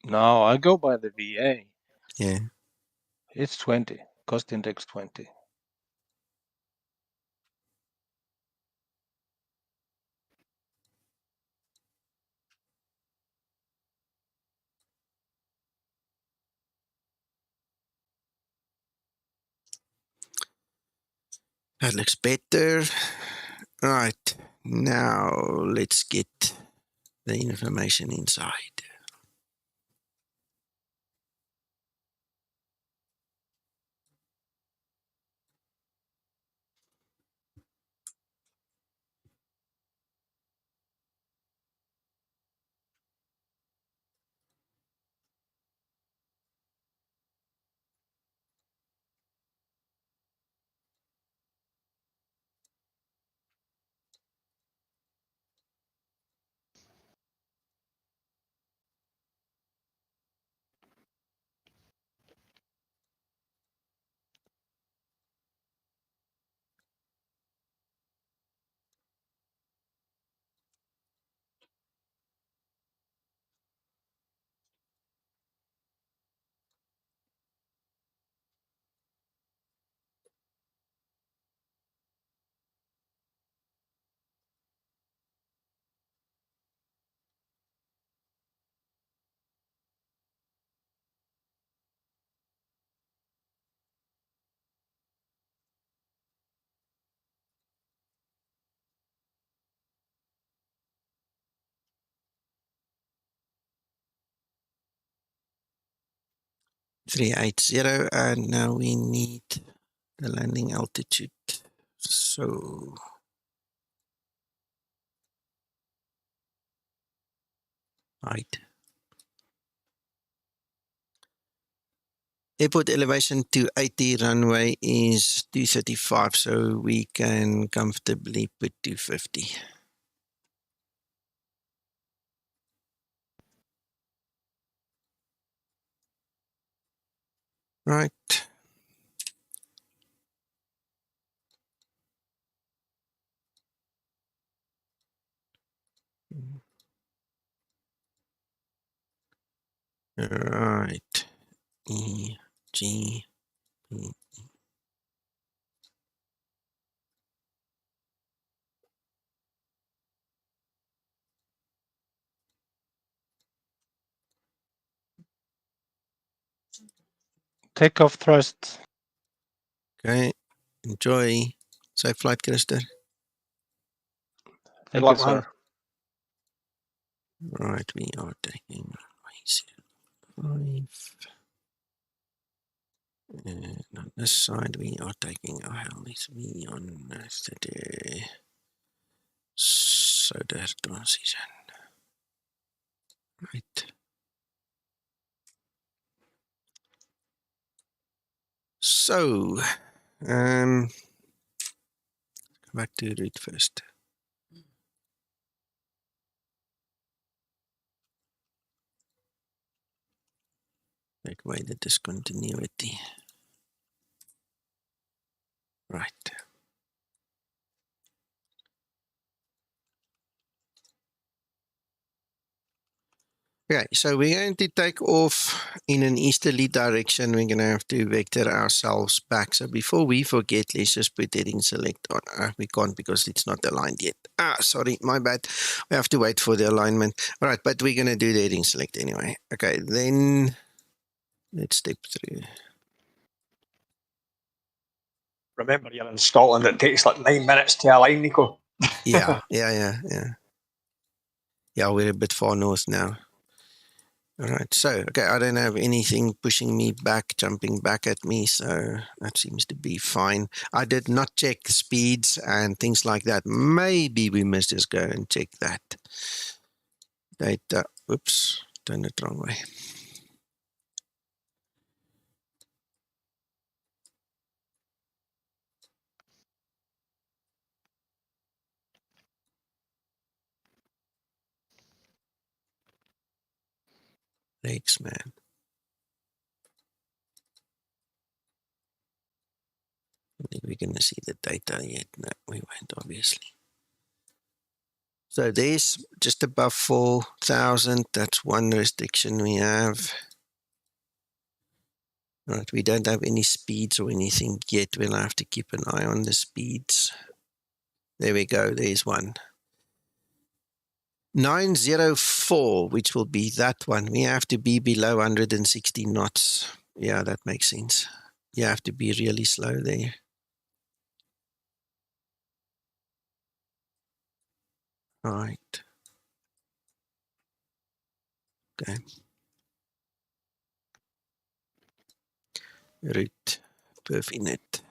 No, I go by the VA. Yeah. It's 20. Cost index 20. That looks better. Right. Now let's get the information inside. .380, and now we need the landing altitude. So height. Airport elevation to 80, runway is 235, so we can comfortably put 250. Right. Right. EGPE. Takeoff thrust. Okay. Enjoy. Safe flight, Christer. Thank luck, you, sir. man. Right, we are taking runway 05. And on this side, we are taking our LSV on the SUDUR transition. Right. So, go back to route first. Take away the discontinuity. Right. Okay, so we're going to take off in an easterly direction. We're going to have to vector ourselves back. So before we forget, let's just put heading select on. We can't because it's not aligned yet. Sorry, my bad. We have to wait for the alignment. All right, but we're going to do the heading select anyway. Okay, then let's step through. Remember, you're in Scotland. It takes like 9 minutes to align, Nico. Yeah. Yeah, we're a bit far north now. All right, so, okay, I don't have anything pushing me back, jumping back at me, so that seems to be fine. I did not check speeds and things like that. Maybe we must just go and check that. Data, oops, turned it wrong way. Thanks, man. I think we're going to see the data yet. No, we won't, obviously. So there's just above 4,000. That's one restriction we have. Right, we don't have any speeds or anything yet. We'll have to keep an eye on the speeds. There we go. There's one. 904, which will be that one. We have to be below 160 knots. Yeah, that makes sense. You have to be really slow there. Right. Okay. Route Perfinet.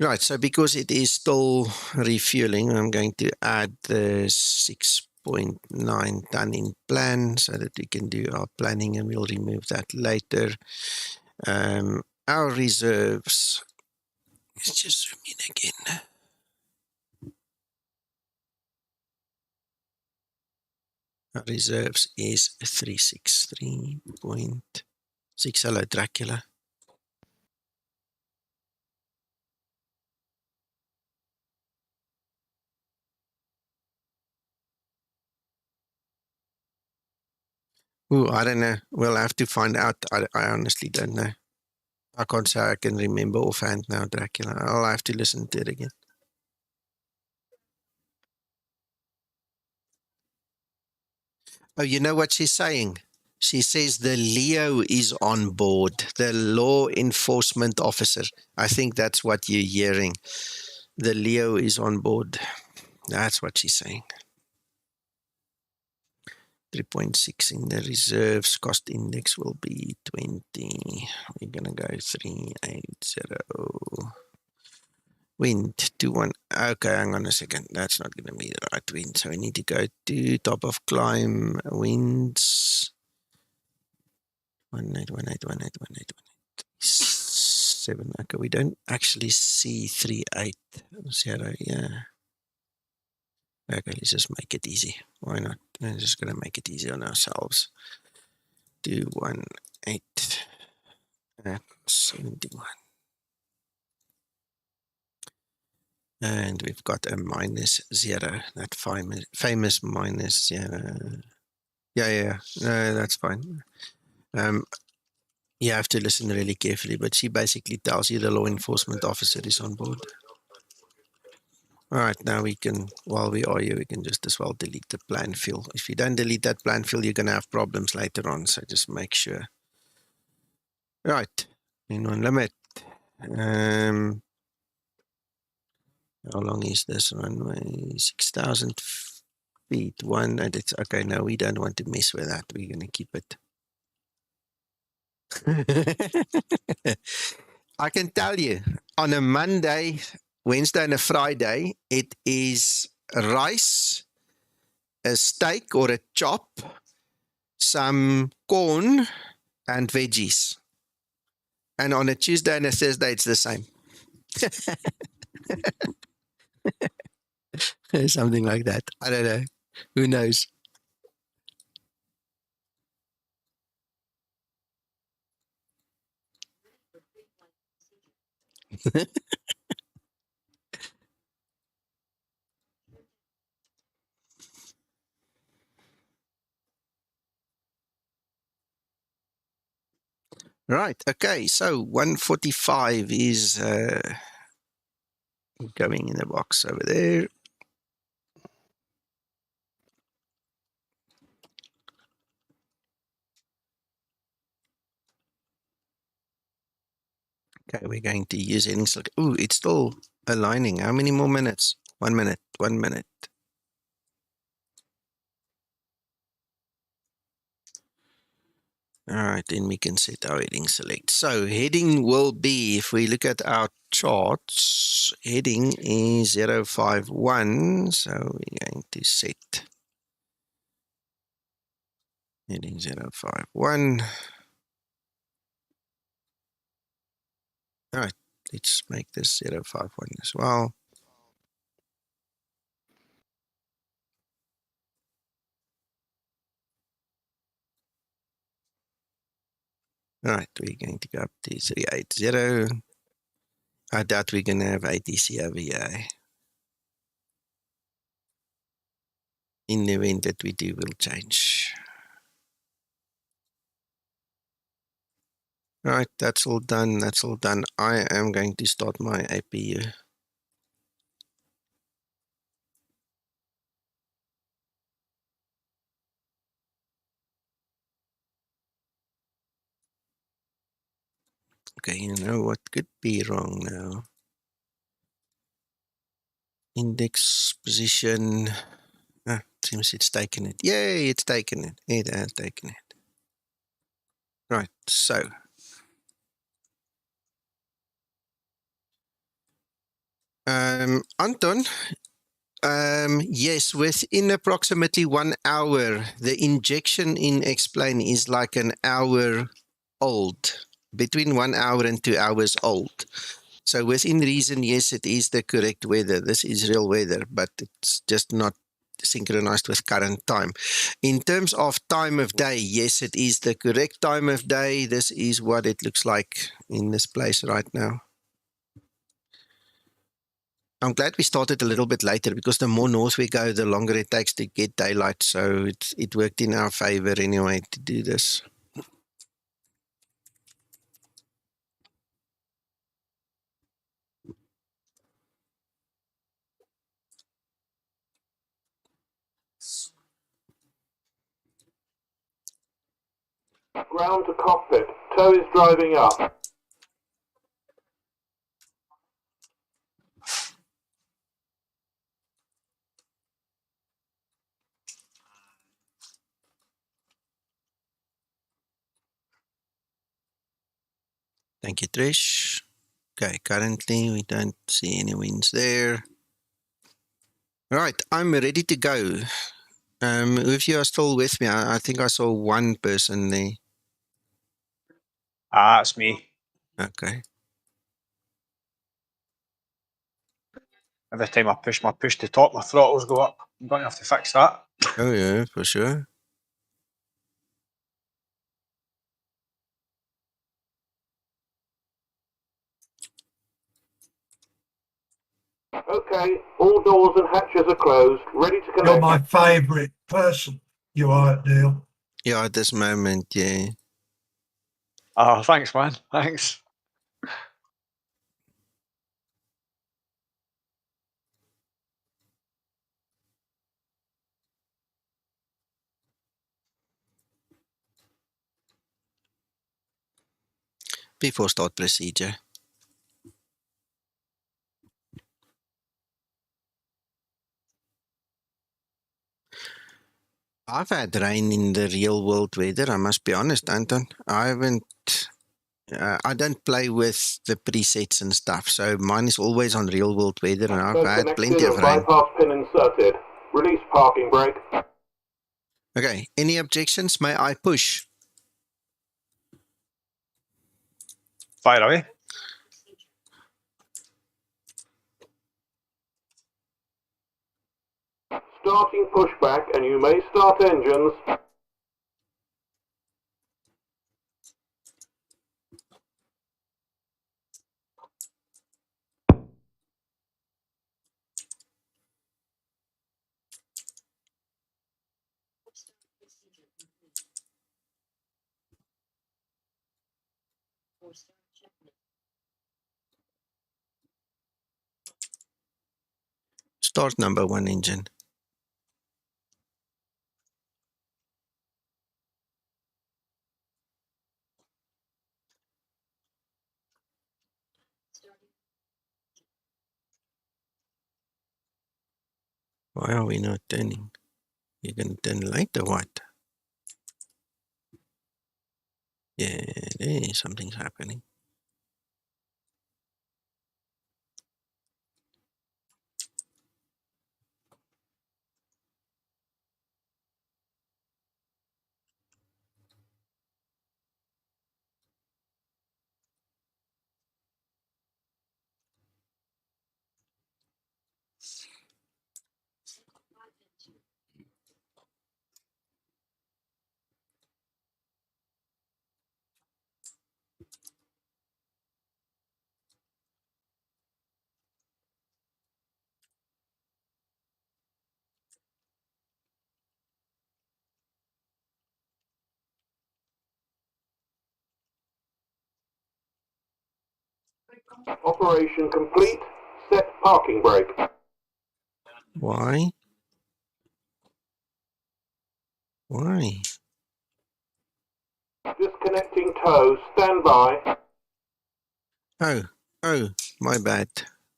Right, so because it is still refueling, I'm going to add the 6.9 ton in plan so that we can do our planning, and we'll remove that later. Our reserves, let's just zoom in again. Our reserves is 363.6. Hello, Dracula. Ooh, I don't know. We'll have to find out. I honestly don't know. I can't say I can remember offhand now, Dracula. I'll have to listen to it again. Oh, you know what she's saying? She says the Leo is on board, the law enforcement officer. I think that's what you're hearing. The Leo is on board. That's what she's saying. 3.6 in the reserves. Cost index will be 20. We're going to go 380. Wind 21. Okay, hang on a second. That's not going to be the right wind. So we need to go to top of climb winds. 1818181818. Okay, we don't actually see 380. Yeah. Okay, let's just make it easy. Why not? We're just going to make it easy on ourselves. 218 at 71. And we've got a -0, that famous -0. Yeah. No, that's fine. You have to listen really carefully, but she basically tells you the law enforcement officer is on board. All right, now we can, while we are here, we can just as well delete the plan fill. If you don't delete that plan fill, you're going to have problems later on, so just make sure. Right, in on limit. How long is this runway? 6,000 feet. And it's okay. No, we don't want to mess with that. We're going to keep it. I can tell you, on a Monday, Wednesday, and a Friday, it is rice, a steak or a chop, some corn, and veggies. And on a Tuesday and a Thursday, it's the same. Something like that. I don't know. Who knows? Right. Okay. So 145 is going in the box over there. Okay, we're going to use heading select. Ooh, it's still aligning. How many more minutes? 1 minute. 1 minute. All right, then we can set our heading select. So heading will be, if we look at our charts, heading is 051. So we're going to set heading 051. All right, let's make this 051 as well. All right, we're going to go up to 380. I doubt we're going to have ADASI over here. In the event that we do, we'll change. All right, that's all done. That's all done. I am going to start my APU. Okay, you know what could be wrong now? Index position. Seems it's taken it. Yay, it's taken it. It has taken it. Right, so. Anton, yes, within approximately 1 hour, the injection in Explain is like an hour old, between 1 hour and 2 hours old. So within reason, yes, it is the correct weather. This is real weather, but it's just not synchronized with current time. In terms of time of day, yes, it is the correct time of day. This is what it looks like in this place right now. I'm glad we started a little bit later because the more north we go, the longer it takes to get daylight. So it worked in our favor anyway to do this. Ground to cockpit. Tow is driving up. Thank you, Trish. Okay, currently we don't see any winds there. Right, I'm ready to go. If you are still with me, I think I saw one person there. Ah, it's me. Okay. Every time I push my push to top, my throttles go up. I'm going to have to fix that. Oh yeah, for sure. Okay, all doors and hatches are closed, ready to You're connect. my favourite person, you are, Neil. Yeah, at this moment, yeah. Oh, thanks, man. Thanks. Before start procedure. I've had rain in the real world weather, I must be honest, Anton. I haven't, I don't play with the presets and stuff, so mine is always on real world weather, and I've had Connected plenty of and rain. bypass pin inserted. Release parking brake. Okay, any objections? May I push? Fire away. Starting pushback and you may start engines. Start number 1 engine. Why are we not turning? You're going to turn late or what? Yeah, something's happening. Operation complete. Set parking brake. Why? Why? Disconnecting tow. Stand by. Oh, my bad.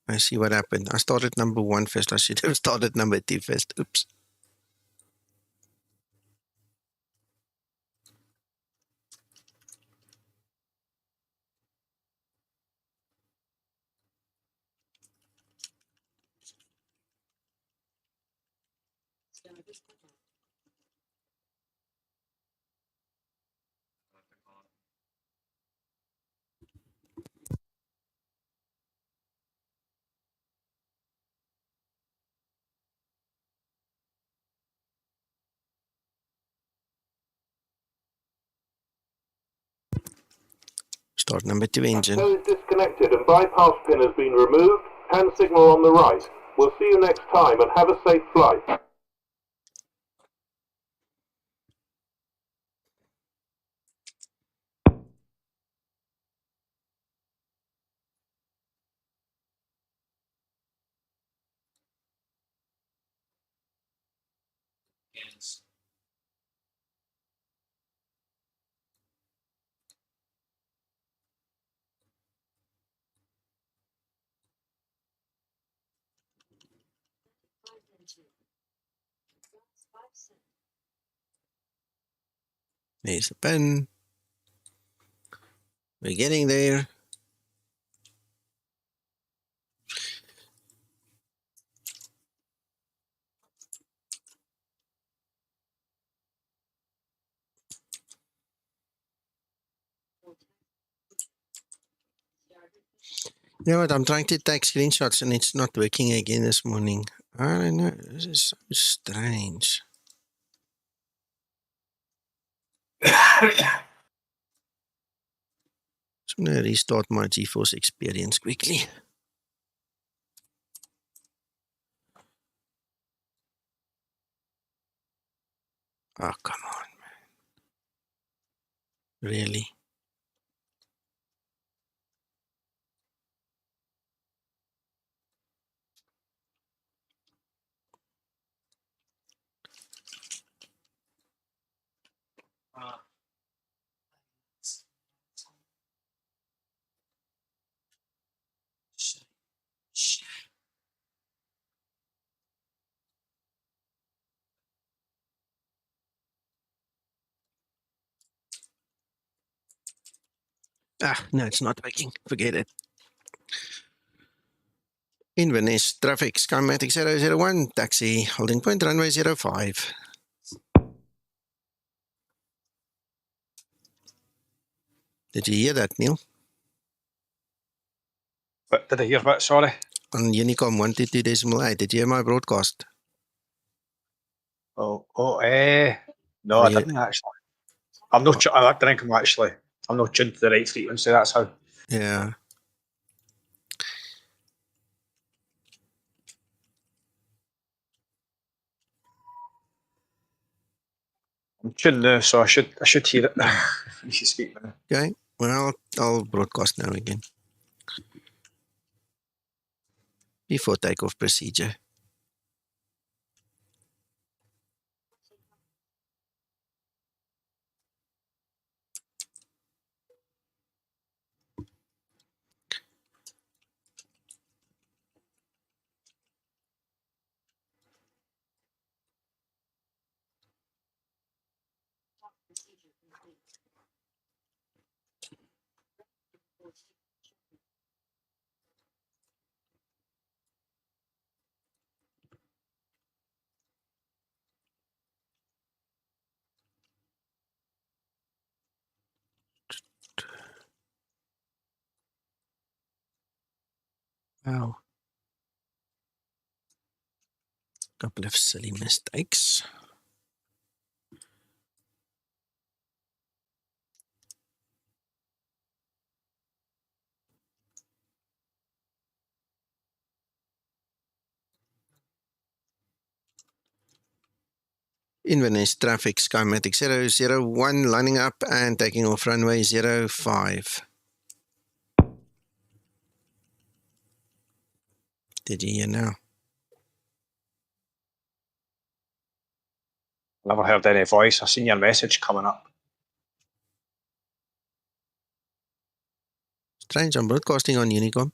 I see what happened. I started number 1 first. I should have started number 2 first. Oops. Start number 2 engine. Tow is disconnected and bypass pin has been removed. Hand signal on the right. We'll see you next time and have a safe flight. There's the pin. We're getting there. You know what? I'm trying to take screenshots and it's not working again this morning. I don't know. This is so strange. So I'm going to restart my GeForce experience quickly. Oh, come on, man. Really? Ah, no, it's not working. Forget it. Inverness, traffic, Skymatix 001, taxi, holding point, runway 05. Did you hear that, Neil? But did I hear what? Sorry. On Unicom 122.8, did you hear my broadcast? No, Are I you- didn't actually. I'm not. I think I'm actually. I'm not tuned to the right frequency. That's how. Yeah. I'm tuned now, so I should hear it. You should speak now. Okay. Well, I'll broadcast now again. Before takeoff procedure. Wow. Couple of silly mistakes. Inverness traffic, Skymatix 001, lining up and taking off runway 05. Did you hear now? Never heard any voice. I seen your message coming up. Strange, I'm broadcasting on Unicom.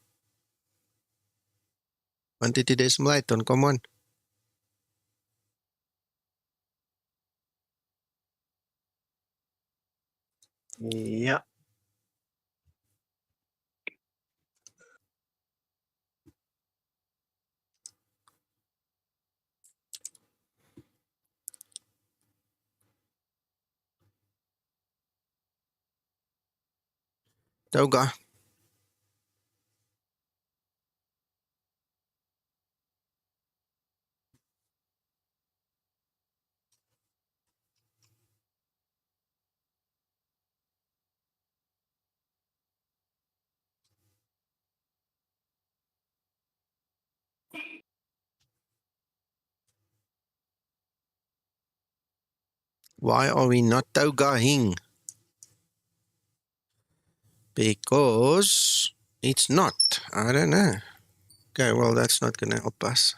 122.8 on COM1. Yeah. Toga. Why are we not togaing? Because it's not. I don't know. Okay, well, that's not going to help us.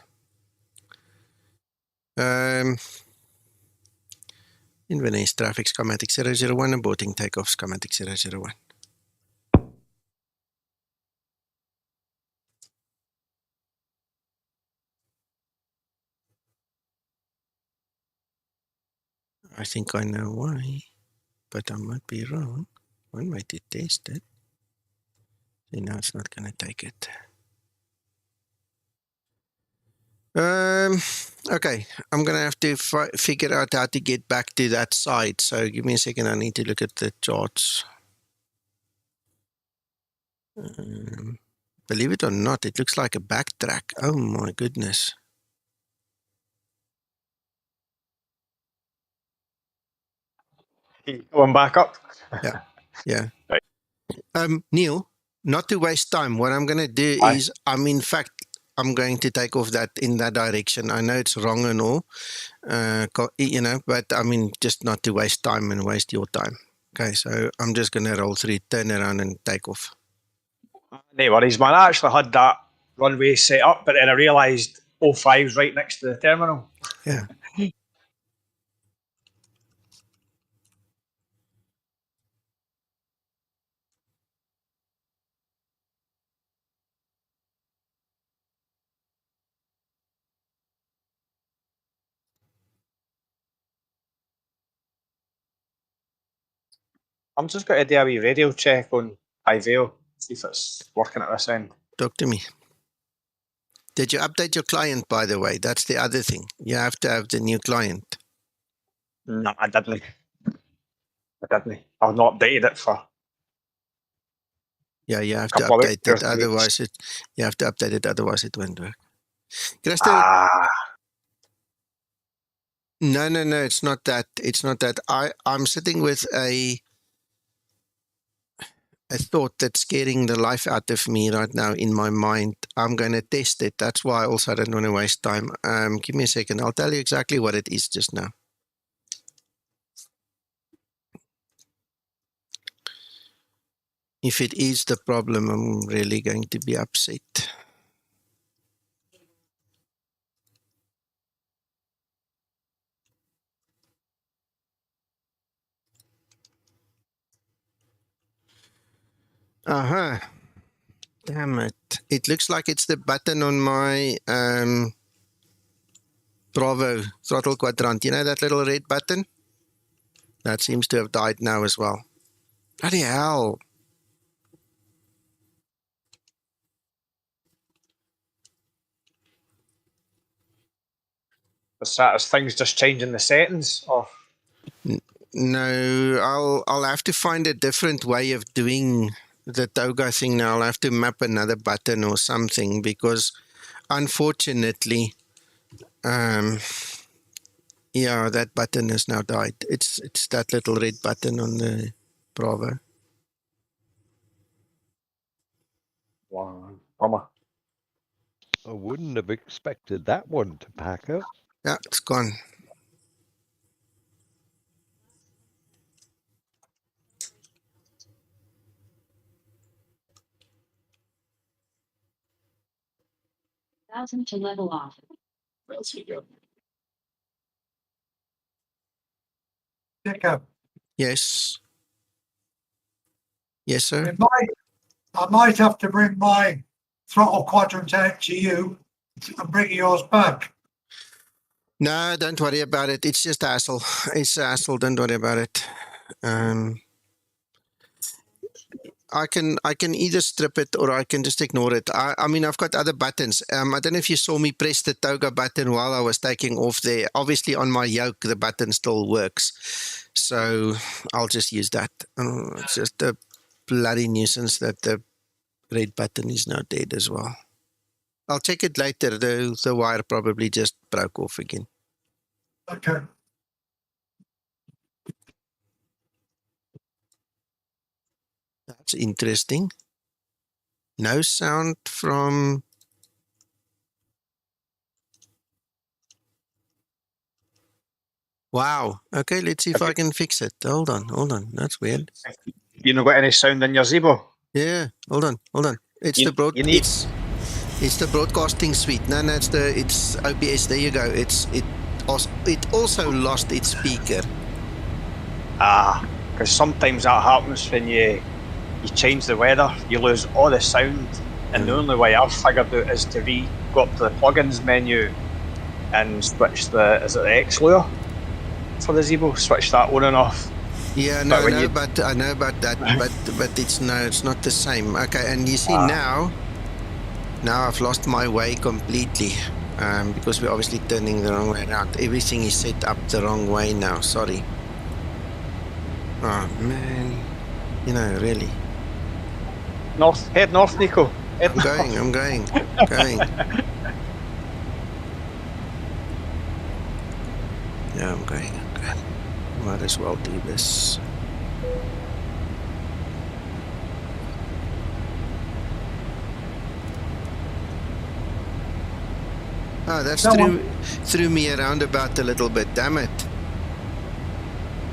Inverness traffic, Skymatix 001, aborting takeoff, Skymatix 001. I think I know why, but I might be wrong. One way to test it. See, now it's not going to take it. Okay, I'm going to have to figure out how to get back to that side. So give me a second. I need to look at the charts. Believe it or not, it looks like a backtrack. Oh my goodness. Going back up. Yeah, yeah. Right. Neil, not to waste time, what I'm going to do is, in fact, I'm going to take off that in that direction. I know it's wrong and all, but just not to waste time and waste your time. Okay, so I'm just going to roll through, turn around and take off. No worries, man. I actually had that runway set up, but then I realised 05's right next to the terminal. Yeah. I'm just going to do a wee radio check on iVail, see if it's working at this end. Talk to me. Did you update your client, by the way? That's the other thing. You have to have the new client. No, I didn't. I've not updated it for. Yeah, you have to update it. Otherwise, you have to update it. Otherwise, it won't work. No, it's not that. It's not that. I'm sitting with a thought that's scaring the life out of me right now in my mind. I'm going to test it. That's why I also don't want to waste time. Give me a second. I'll tell you exactly what it is just now. If it is the problem, I'm really going to be upset. Damn it. It looks like it's the button on my Bravo throttle quadrant. You know that little red button? That seems to have died now as well. Bloody hell. Is things just changing the settings? Or? No, I'll have to find a different way of doing the toga thing now. I'll have to map another button or something because unfortunately, that button has now died. It's that little red button on the Bravo. Wow, bummer. I wouldn't have expected that one to pack up. Yeah, it's gone. To level off. Jacob. Yes. Yes, sir. I might have to bring my throttle quadrant out to you and bring yours back. No, don't worry about it. It's just hassle. It's a hassle. Don't worry about it. I can either strip it or I can just ignore it. I've got other buttons. I don't know if you saw me press the toga button while I was taking off there. Obviously on my yoke, the button still works. So I'll just use that. It's just a bloody nuisance that the red button is now dead as well. I'll check it later. The wire probably just broke off again. Okay. That's interesting. No sound from... Wow. Okay, let's see if I can fix it. Hold on. That's weird. You not got any sound in your Zibo? Yeah, hold on. It's the broadcasting suite. No, it's OBS. There you go. It also lost its speaker. Because sometimes that happens when you change the weather, you lose all the sound, and the only way I've figured out is to go up to the plugins menu and switch the X lure for the Zibo, switch that on and off. Yeah, I know about that, but it's not the same. Okay, and you see now I've lost my way completely because we're obviously turning the wrong way around. Everything is set up the wrong way now. Sorry. Oh man, really. North. Head north, Nico. Head north. I'm going. Yeah, I'm going. Might as well do this. Oh, that's threw me around about a little bit. Damn it.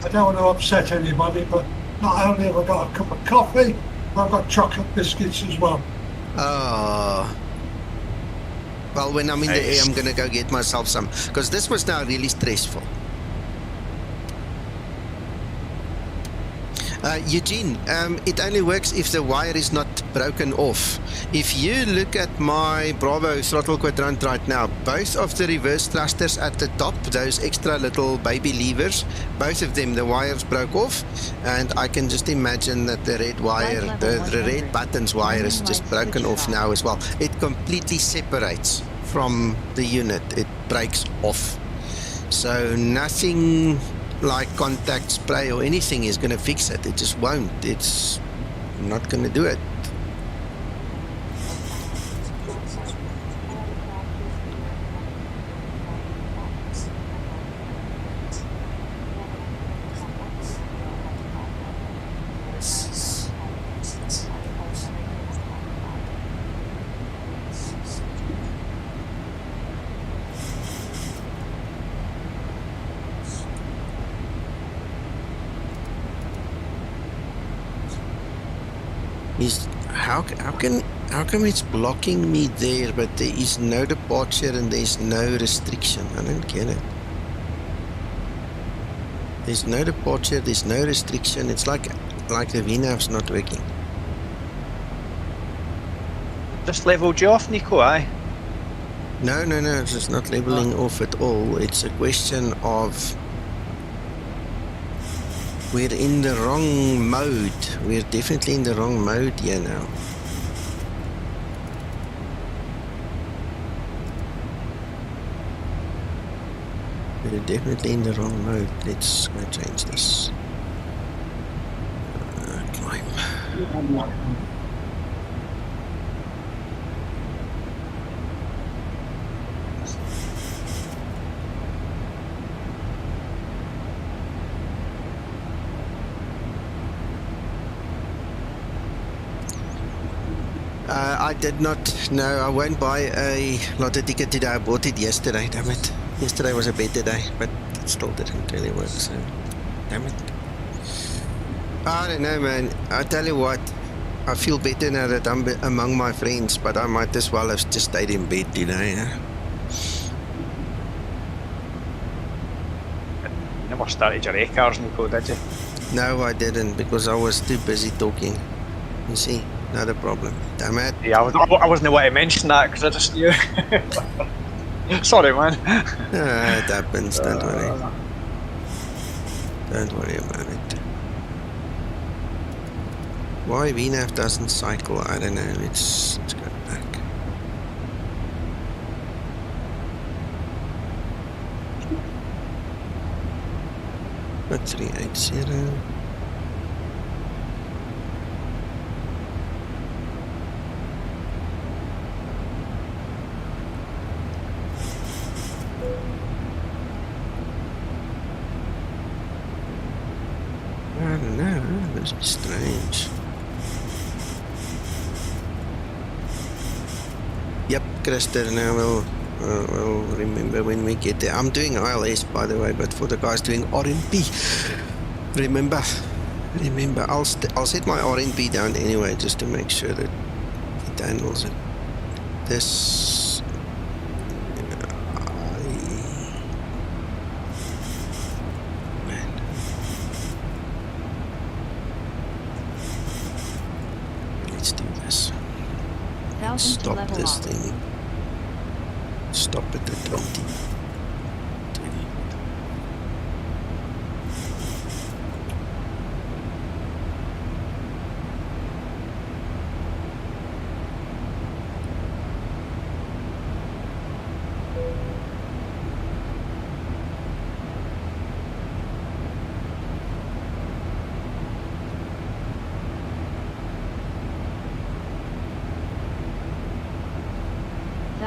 I don't want to upset anybody, but not only have I got a cup of coffee, but I've got chocolate biscuits as well. Oh. Well, when I'm in the air, I'm going to go get myself some. Because this was now really stressful. Eugene, it only works if the wire is not broken off. If you look at my Bravo throttle quadrant right now, both of the reverse thrusters at the top, those extra little baby levers, both of them, the wires broke off, and I can just imagine that the red wire, the red buttons wire is just broken off now as well. It completely separates from the unit. It breaks off. So nothing like contact spray or anything is going to fix it. It just won't. It's not going to do it. How come it's blocking me there, but there is no departure and there's no restriction? I don't get it. There's no departure, there's no restriction. It's like the VNAV's not working. Just leveled you off, Nico, aye? No, it's just not leveling off at all. It's a question of we're in the wrong mode. We're definitely in the wrong mode here now. We're definitely in the wrong mode. Let's go change this. Climb. I did not. No, I won't buy a lotto ticket today. I bought it yesterday. Damn it. Yesterday was a better day, but it still didn't really work. So, damn it. I don't know, man. I tell you what. I feel better now that I'm among my friends, but I might as well have just stayed in bed today. Yeah? You never started your A-cars, Nico, did you? No, I didn't, because I was too busy talking. You see, not a problem. Damn it. Yeah, I wasn't the way to mention that because I just knew. Sorry, man. It happens. Don't worry. Don't worry about it. Why VNAV doesn't cycle, I don't know. Let's go back. But 380. I don't know, this is strange. Yep, Krista, now we'll remember when we get there. I'm doing ILS, by the way, but for the guys doing RNP, remember, I'll set my RNP down anyway, just to make sure that it handles it. This... Let's do this. Stop this thing. Stop it at 20.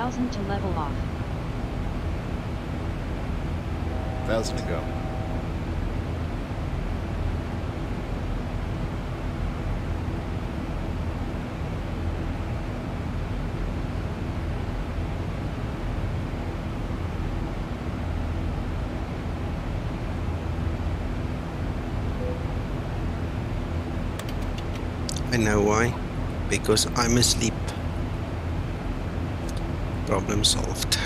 1,000 to level off. 1,000 to go. I know why. Because I'm asleep. Problem solved.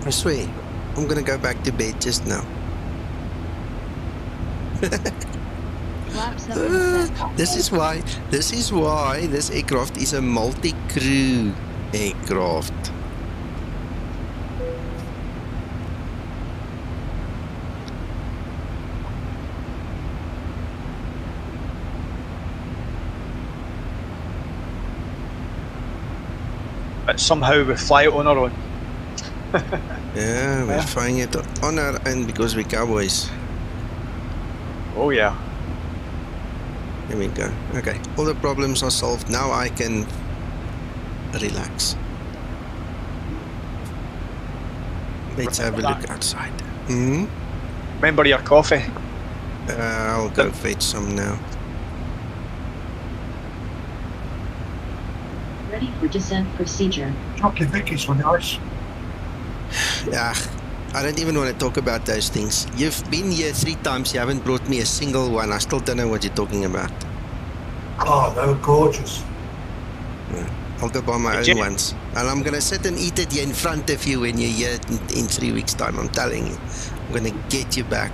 I swear, I'm gonna go back to bed just now. Flaps up and set. This is why this aircraft is a multi-crew aircraft. But somehow we fly it on our own. Yeah, we're flying it on our own because we're cowboys. Oh yeah. There we go. Okay, all the problems are solved. Now I can relax. Let's have a look outside. Hmm? Remember your coffee. I'll go fetch some now. Ready for descent procedure. Chocolate Vickies were nice. Yeah, I don't even want to talk about those things. You've been here 3 times, you haven't brought me a single one. I still don't know what you're talking about. Oh, they were gorgeous. I'll go buy my own ones. And I'm going to sit and eat it here in front of you when you're here in 3 weeks' time. I'm telling you. I'm going to get you back.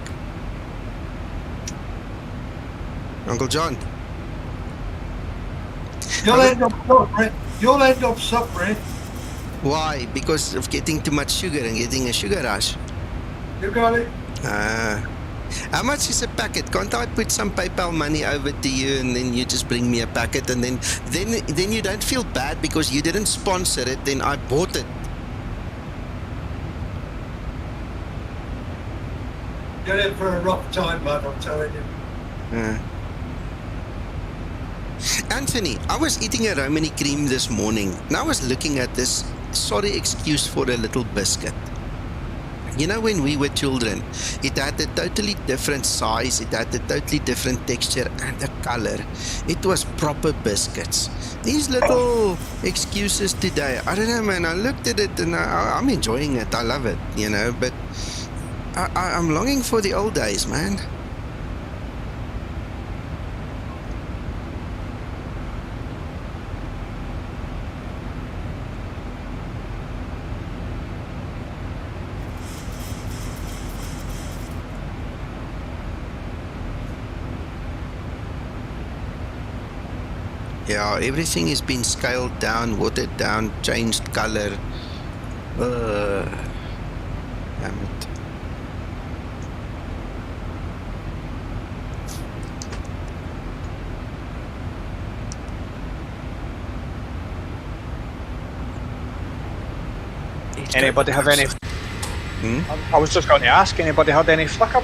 Uncle John. You'll end up suffering. You'll end up suffering. Why? Because of getting too much sugar and getting a sugar rush. You got it. How much is a packet? Can't I put some PayPal money over to you and then you just bring me a packet and then you don't feel bad because you didn't sponsor it, then I bought it. You're in for a rough time, man, I'm telling you. Anthony, I was eating a Romany cream this morning and I was looking at this sorry excuse for a little biscuit. You know, when we were children, it had a totally different size, it had a totally different texture and a color. It was proper biscuits. These little excuses today, I don't know, man, I looked at it and I'm enjoying it, I love it, you know, but I'm longing for the old days, man. Yeah, everything has been scaled down, watered down, changed color. Damn it. Anybody have any? I was just going to ask, anybody had any flicker?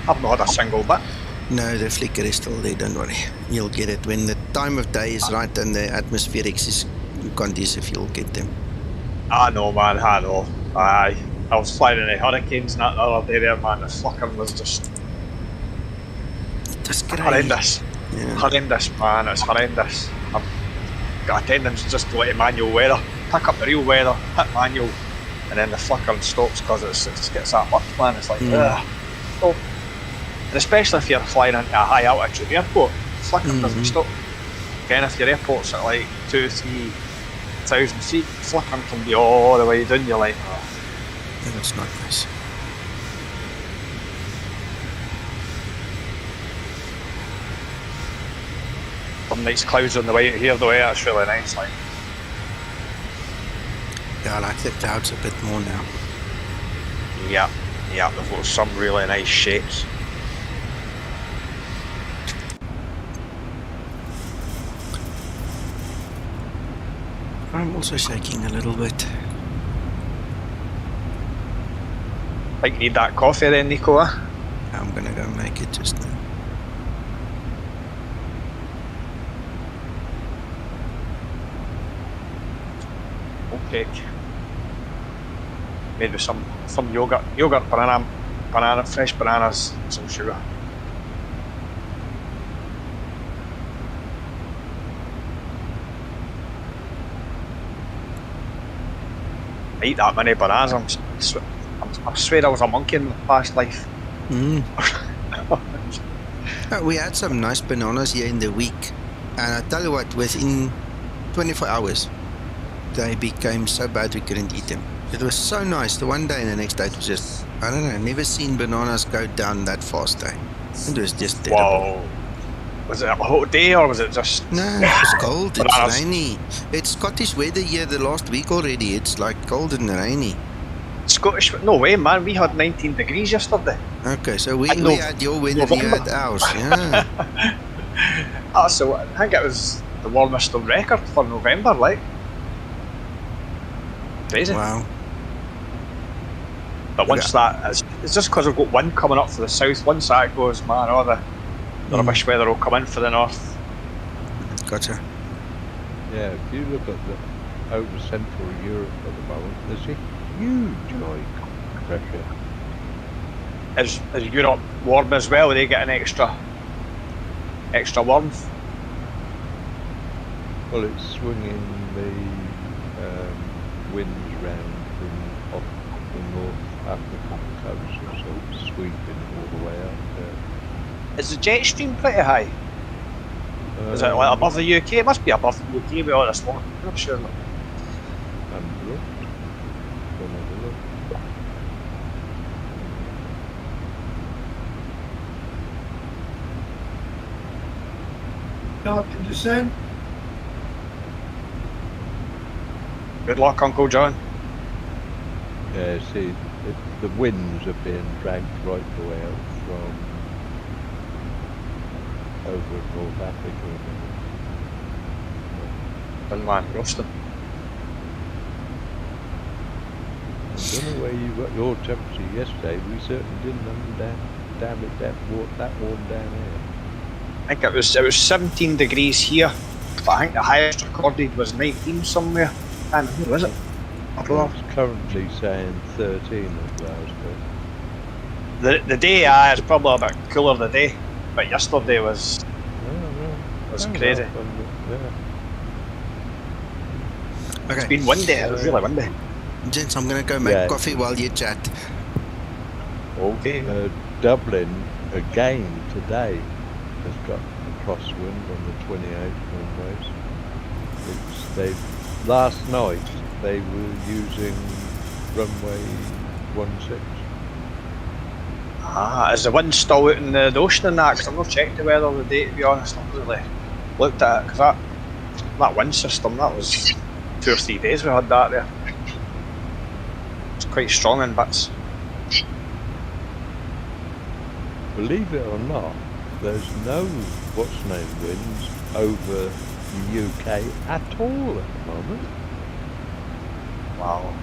I've not had a single bit. No, the flicker is still there, don't worry. You'll get it. When the time of day is right and the atmospherics is conducive, you'll get them. I know, man, I know. I was flying in the hurricanes and that the other day there, man. The flickering was just horrendous. Yeah. Horrendous, man, it's horrendous. I've got a tendency just to let it manual weather, pick up the real weather, hit manual, and then the flickering stops because it just gets that much, man. It's like, ugh. So, and especially if you're flying into a high altitude airport, flicker doesn't stop. Again, if your airport's at like 2,000-3,000 feet, flickering can be all the way down. You're like, oh. That's not nice. Some nice clouds on the way out here though, yeah, it's really nice. Like. Yeah, I like the clouds a bit more now. Yeah, they've got some really nice shapes. I'm also shaking a little bit. I think you need that coffee then, Nico, eh? I'm gonna go make it just now. cake. Made with some yogurt, banana, fresh bananas, and some sugar. I eat that many bananas. I swear I was a monkey in my past life. We had some nice bananas here in the week, and I tell you what, within 24 hours, they became so bad we couldn't eat them. It was so nice. The one day and the next day it was just, I don't know, never seen bananas go down that fast. It was just terrible. Wow. Was it a hot day or was it just... No, it was cold. It's bananas? rainy. It's Scottish weather here the last week already. It's like cold and rainy. Scottish? No way, man. We had 19 degrees yesterday. Okay, so we had your weather, you had ours. Yeah. So I think it was the warmest on record for November, like. Crazy. Wow. But once it's just because we've got wind coming up for the south. Once that goes, man, all the rubbish weather will come in for the north. Gotcha. Yeah, if you look at the over Central Europe at the moment, there's a huge high pressure. Is Europe warm as well? Are they getting extra warmth? Well, it's swinging the winds round from off the North African coast, so it's sweeping all the way up there. Is the jet stream pretty high? Is it like above the UK? It must be above the UK with all this water. I'm sure. Start to descend. Good luck, Uncle John. Yeah, see, the winds are being dragged right the way out from over North Africa. Finland, roasting. I don't know where you got your temperature yesterday. We certainly didn't understand that warm down here. I think it was 17 degrees here, but I think the highest recorded was 19 somewhere. And who was it? It's currently saying 13 in Glasgow. The day is probably a bit cooler the day, but yesterday was crazy. Okay. It's been windy. It was really windy. Gents, I'm going to go make coffee while you chat. Okay. Dublin again today has got a crosswind on the 28th onwards. Last night they were using runway 16. Is the wind still out in the ocean and that? Because I've not checked the weather the day, to be honest. I've not really looked at it, because that wind system, that was 2 or 3 days we had that there. It's quite strong in bits. Believe it or not, there's no what's-name winds over the UK at all at the moment. Wow.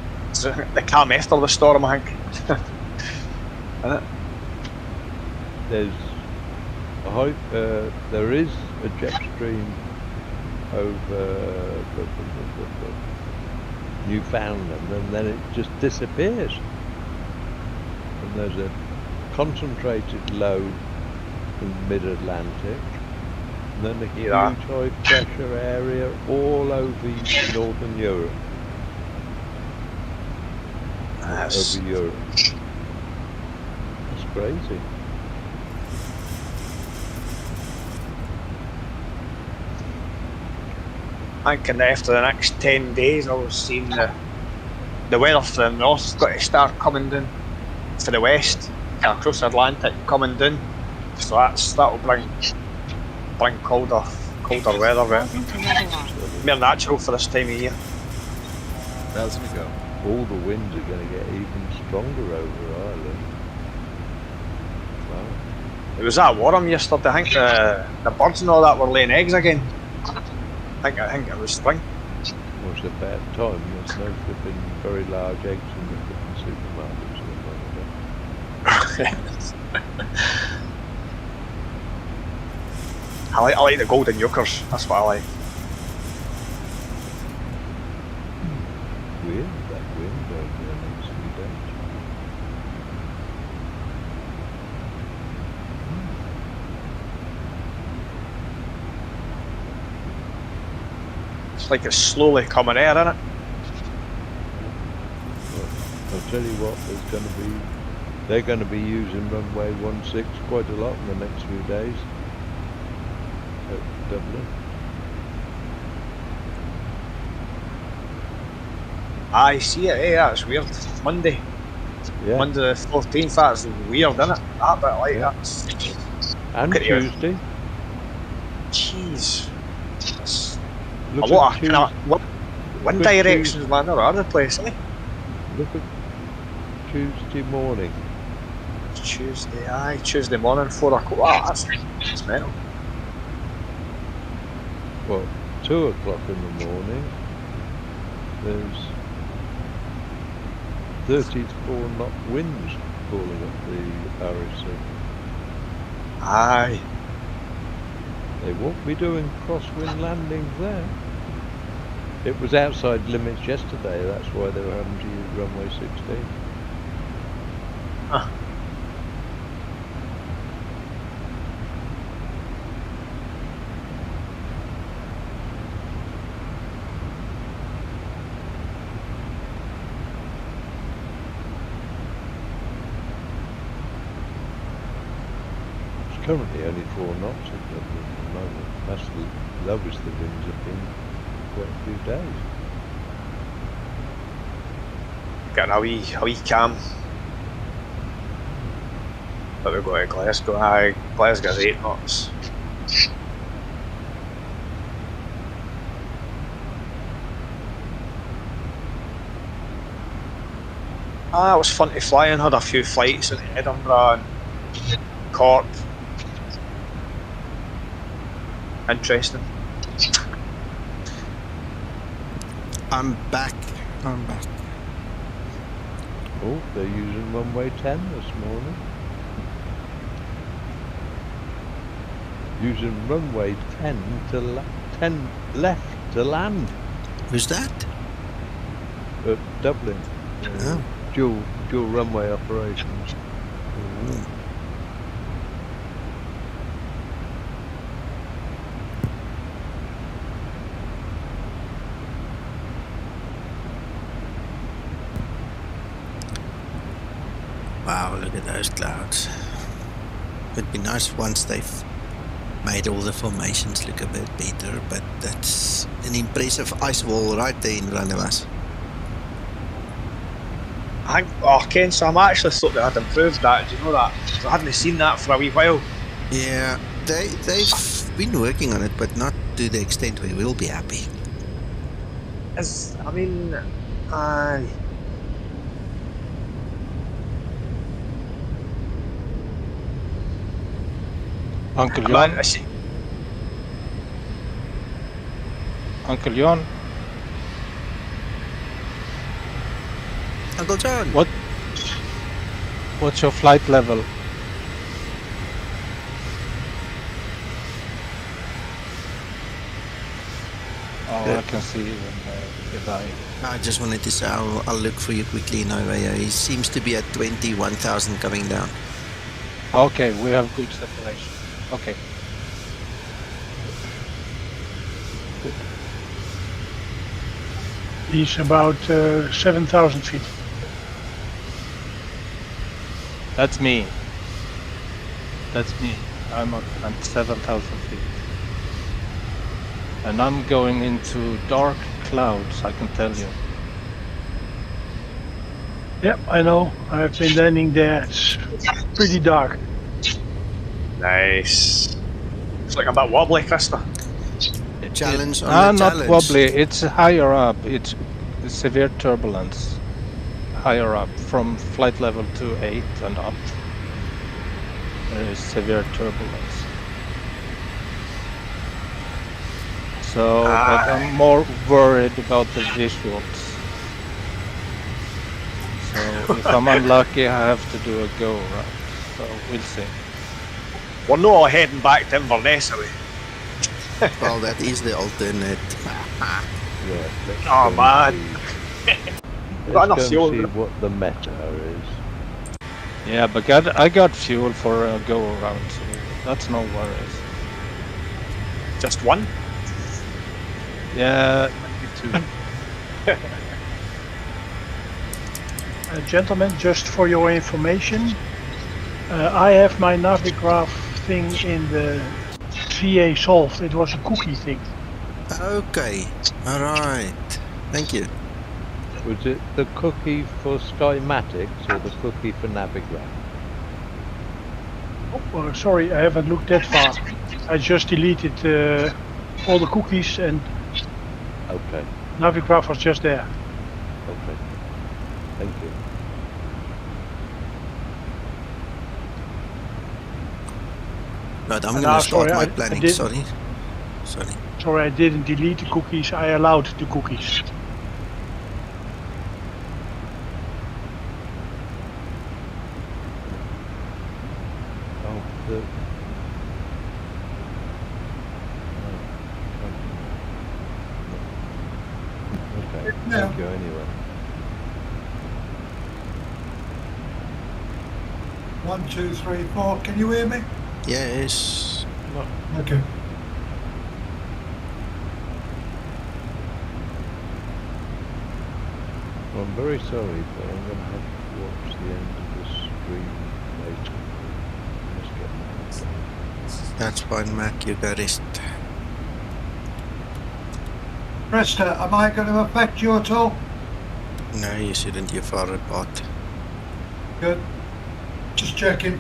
They came after the storm, I think. There is a jet stream over Newfoundland, and then it just disappears. And there's a concentrated low in mid-Atlantic, and then a huge high pressure area all over Northern Europe. Over Europe. It's crazy. I think after the next 10 days I was seeing the weather for the north has got to start coming down for the west, across the Atlantic coming down. So that'll bring colder weather, but more natural for this time of year. 1,000 to go. All the winds are going to get even stronger over Ireland. Wow. It was that warm yesterday. I think the birds and all that were laying eggs again. I think it was spring. Well, it's about time. There's no flipping very large eggs in the flipping supermarkets at the moment. I like the golden yolkers. That's what I like. weird, that wind over the next few days. It's like it's slowly coming air, isn't it? Well, I'll tell you what, they're going to be using runway 16 quite a lot in the next few days at Dublin. I see it, yeah, that's weird. Monday. Yeah. Monday the 14th, that's weird, isn't it? That bit like Yeah. that's... And Look at here. Tuesday. Jeez. That's Look a lot at of kind of wind Look at directions, man, all over the place, eh? Look at Tuesday morning. Tuesday, aye, Tuesday morning, 4 o'clock. Wow, that's mental. Well, 2 o'clock in the morning, there's 34 knot winds calling up the RSC. Aye. They won't be doing crosswind landings there. It was outside limits yesterday, that's why they were having to use runway 16. Huh. It's currently only 4 knots at Dublin at the moment. That's the lowest the winds have been in quite a few days. Getting a wee cam. But we're going to Glasgow. Aye, Glasgow's 8 knots. Ah, it was fun to fly in. Had a few flights in Edinburgh and Cork. Interesting. I'm back. Oh, they're using runway 10 this morning. Using runway 10 to 10 left to land. Who's that? At Dublin. Oh. Dual runway operations. Ooh. Wow, look at those clouds. It'd be nice once they've made all the formations look a bit better, but that's an impressive ice wall right there in front of us. Ken, so I actually thought they had improved that. Do you know that? I hadn't seen that for a wee while. Yeah, they've been working on it, but not to the extent we will be happy. Aye. Uncle Jon? Uncle Jon? Uncle John! What's your flight level? Oh, I can see if I just wanted to say I'll look for you quickly in Ovea. He seems to be at 21,000 coming down. Okay, we have good separation. Okay. He's about 7,000 feet. That's me. I'm at 7,000 feet. And I'm going into dark clouds, I can tell you. Yep, I know. I've been landing there. It's pretty dark. Nice. It's like a bit wobbly, Krista. Challenge on the not challenge. wobbly, it's higher up. It's severe turbulence. Higher up, from flight level 28 and up. There is severe turbulence. So, but I'm more worried about the visuals. So, if I'm unlucky, I have to do a go route. So, we'll see. We're not all heading back to Inverness away. Well, that is the alternate. Yeah, Oh man. Got enough Let's go fuel. and see what the meta is. Yeah, but I got fuel for a go around, so that's no worries. Just one? Yeah, maybe 2. Gentlemen, just for your information, I have my Navigraph thing in the VA solved. It was a cookie thing. Okay. All right. Thank you. Was it the cookie for Skymatix or the cookie for Navigraph? Oh, sorry, I haven't looked that far. I just deleted all the cookies and Okay, Navigraph was just there. okay. Thank you. Right, I'm And going to start sorry, my I planning. did- Sorry. Sorry, I didn't delete the cookies. I allowed the cookies. Oh, the... Okay, thank you anyway. 1, 2, 3, 4. Can you hear me? Yes. Okay. Well, I'm very sorry, but I'm going to have to watch the end of the stream later. Let's get my That's fine, Mac. You got it. Krista, am I going to affect you at all? No, you shouldn't. You're far apart. Good. Just checking.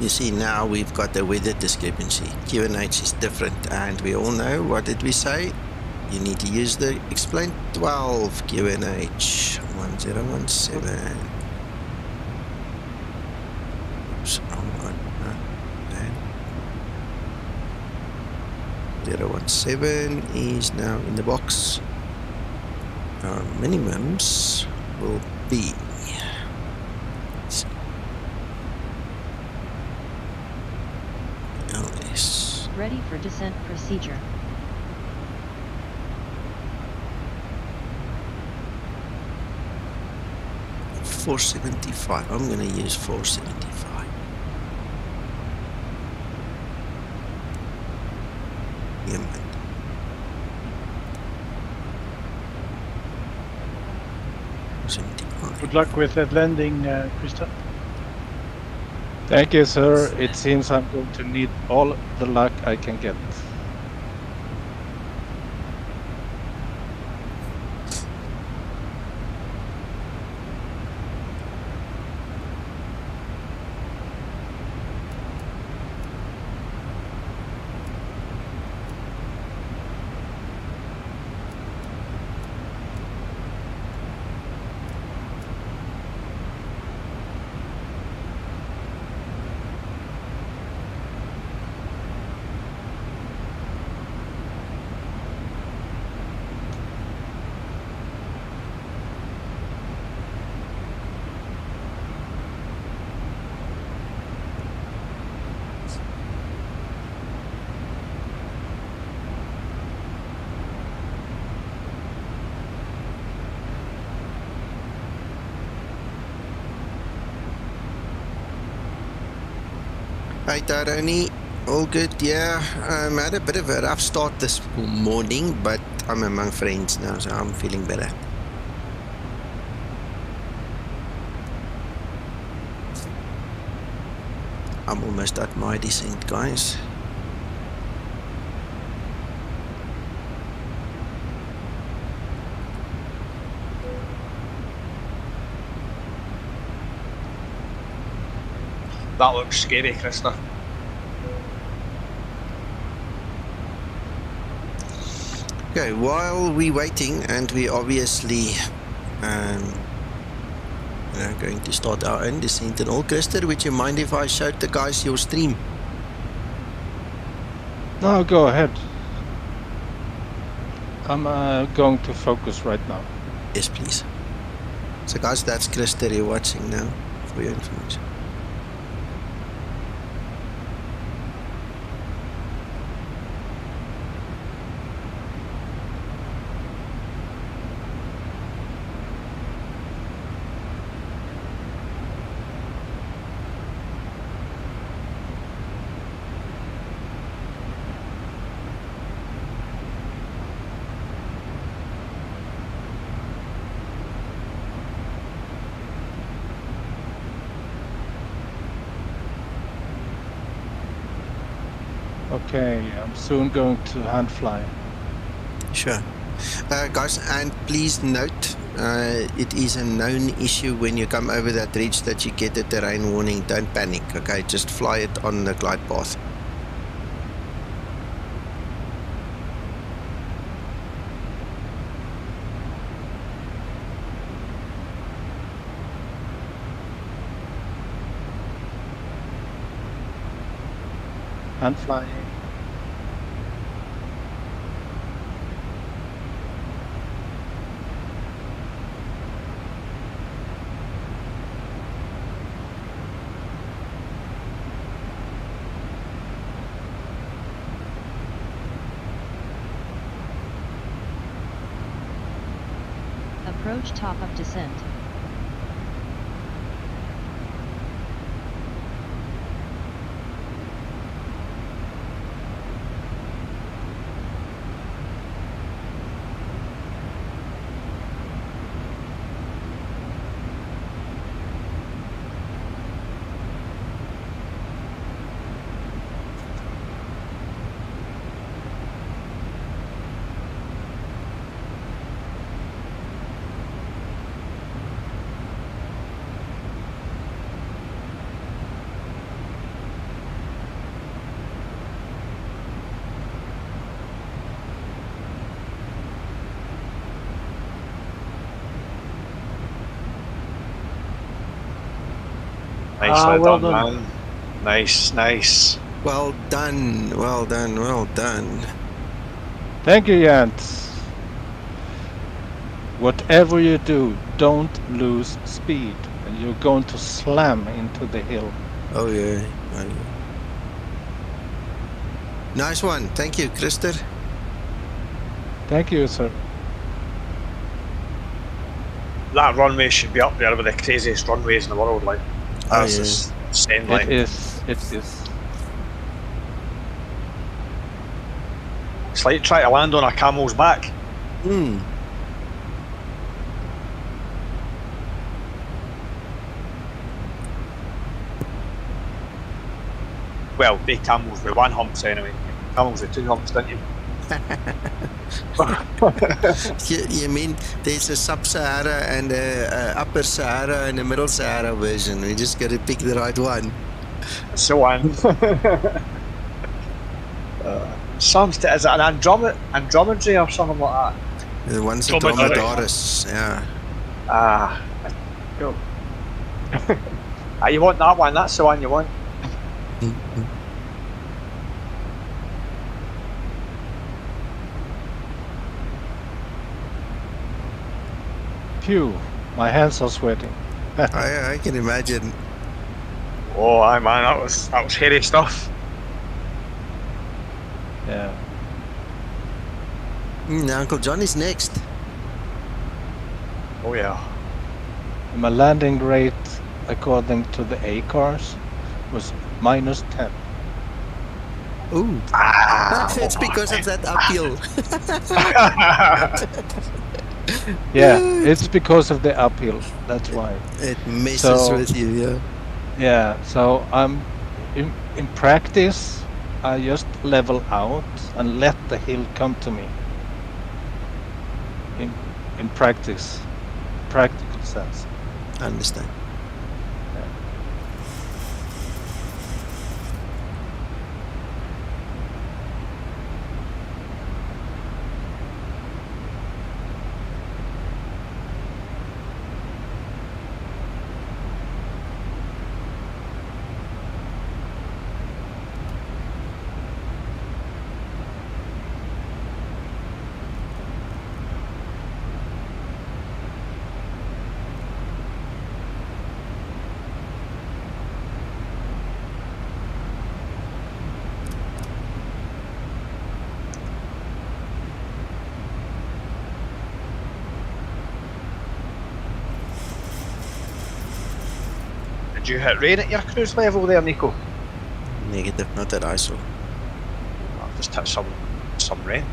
You see, now we've got the weather discrepancy. QNH is different, and we all know, what did we say? You need to use the explain 12 QNH 1017. Oops, wrong one. 017 is now in the box. Our minimums will be LS. Ready for descent procedure. $475. I'm going to use $475. Yeah, man. Good luck with that landing, Krista. Thank you, sir. It seems I'm going to need all the luck I can get. Hi, Tarani. All good, yeah. Had a bit of a rough start this morning, but I'm among friends now, so I'm feeling better. I'm almost at my descent, guys. That looks scary, Krista. Okay, while we're waiting, and we obviously going to start our own descent and all. Krista, would you mind if I showed the guys your stream? No, go ahead. I'm going to focus right now. Yes, please. So guys, that's Chris that you're watching now for your information. Okay, I'm soon going to hand fly. Sure. Guys, and please note, it is a known issue when you come over that ridge that you get a terrain warning. Don't panic, okay? Just fly it on the glide path. Hand flying. Approach top of descent. Nicely well done, done. man. Nice, nice. Well done, well done, well done. Thank you, Jens. Whatever you do, don't lose speed, and you're going to slam into the hill. Oh yeah. Oh, yeah. Nice one. Thank you, Christer. Thank you, sir. That runway should be up there with the craziest runways in the world, like. That's yeah. just insane, It like. is. It is. It's like trying to land on a camel's back. Hmm. Well, they camels with one humps anyway. Camels with two humps, don't you? You mean there's a sub-Sahara and a upper Sahara and a middle Sahara version. We just got to pick the right one. So on. Is it an Andromedary or something like that? The one's a Dromedary. Dromedaris, yeah. Cool. You want that one? That's the one you want. Phew, my hands are sweating. I can imagine. Oh, aye, man, that was hairy stuff. Yeah. Now Uncle John is next. Oh yeah. My landing rate, according to the A cars, was -10. Ooh. It's because of that uphill. Yeah, it's because of the uphill. That's why. It messes with you, yeah. Yeah, so I'm in practice. I just level out and let the hill come to me. In practical sense. I understand. Did you hit rain at your cruise level there, Nico? Negative, not that I saw. I've just hit some rain.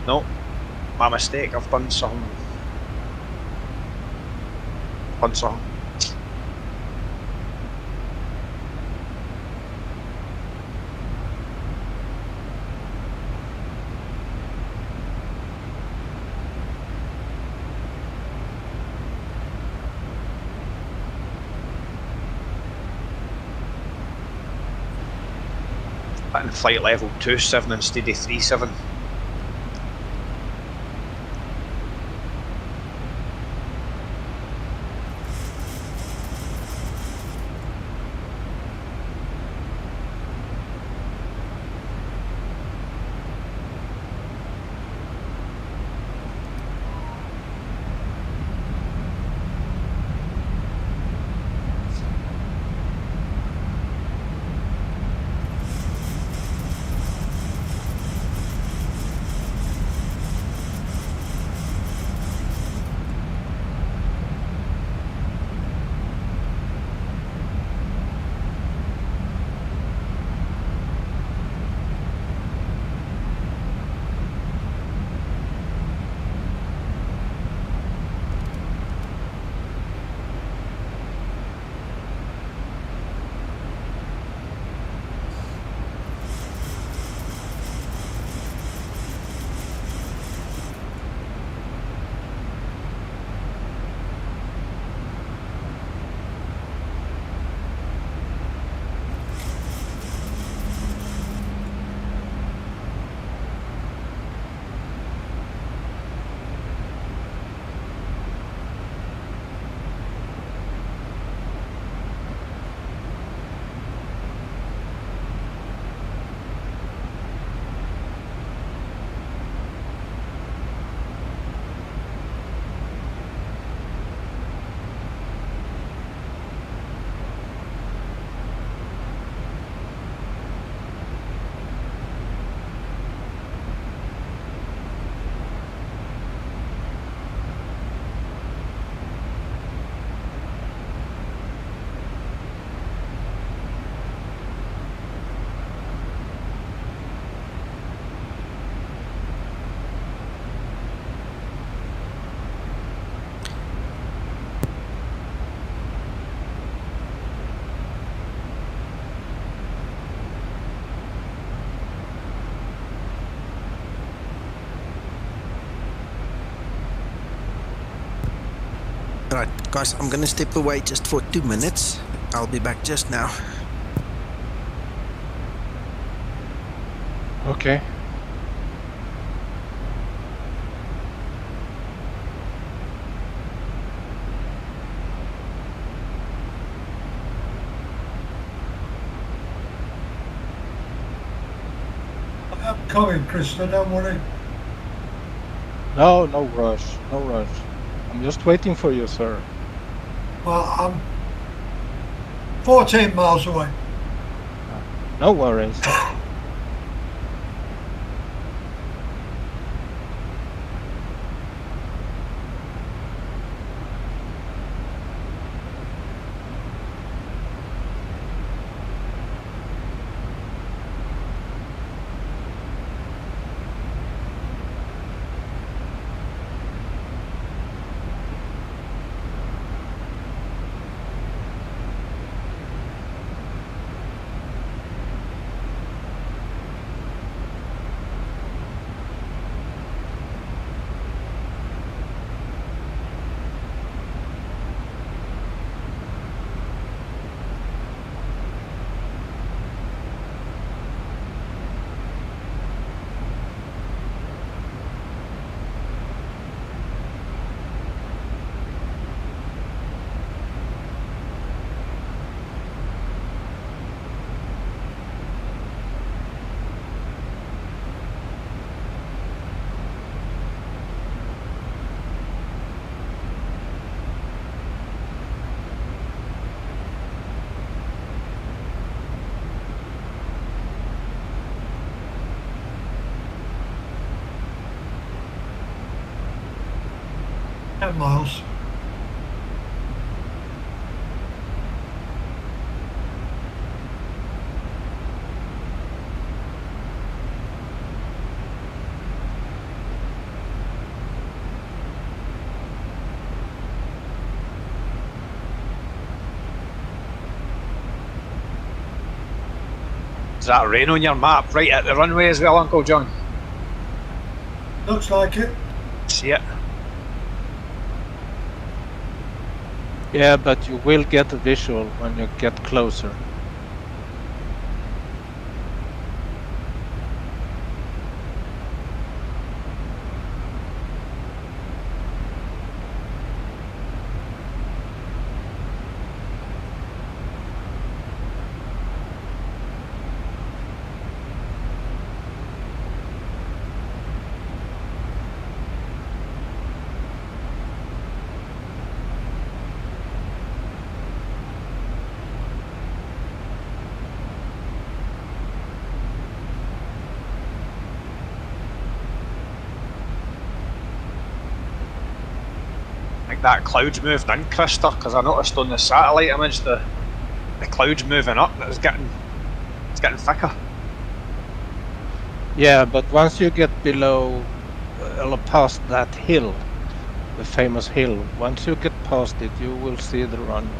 No, my mistake. I've done something. In flight level 27 instead of 37. Right, guys, I'm gonna step away just for 2 minutes. I'll be back just now. Okay. I'm coming, Krista, don't worry. No, no rush. No rush. I'm just waiting for you, sir. Well, I'm 14 miles away. No worries. 10 miles. Is that rain on your map right at the runway as well, Uncle John? Looks like it. See it? Yeah, but you will get a visual when you get closer. I think that cloud's moving in, Krister, because I noticed on the satellite image the cloud's moving up. It's getting thicker. Yeah, but once you get below, past that hill, the famous hill, once you get past it, you will see the runway.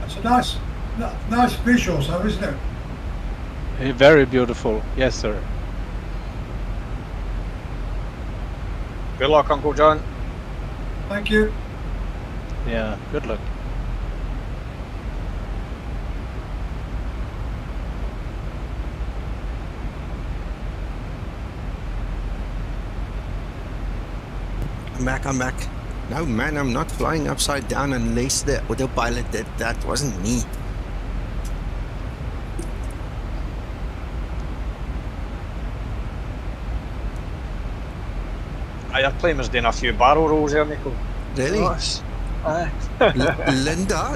It's a nice visuals though, isn't it? Very beautiful, yes sir. Good luck, Uncle John. Thank you. Yeah, good luck. I'm back. No man, I'm not flying upside down unless the autopilot did. That wasn't me. Your plane was doing a few barrel rolls there, Nico. Really? Nice.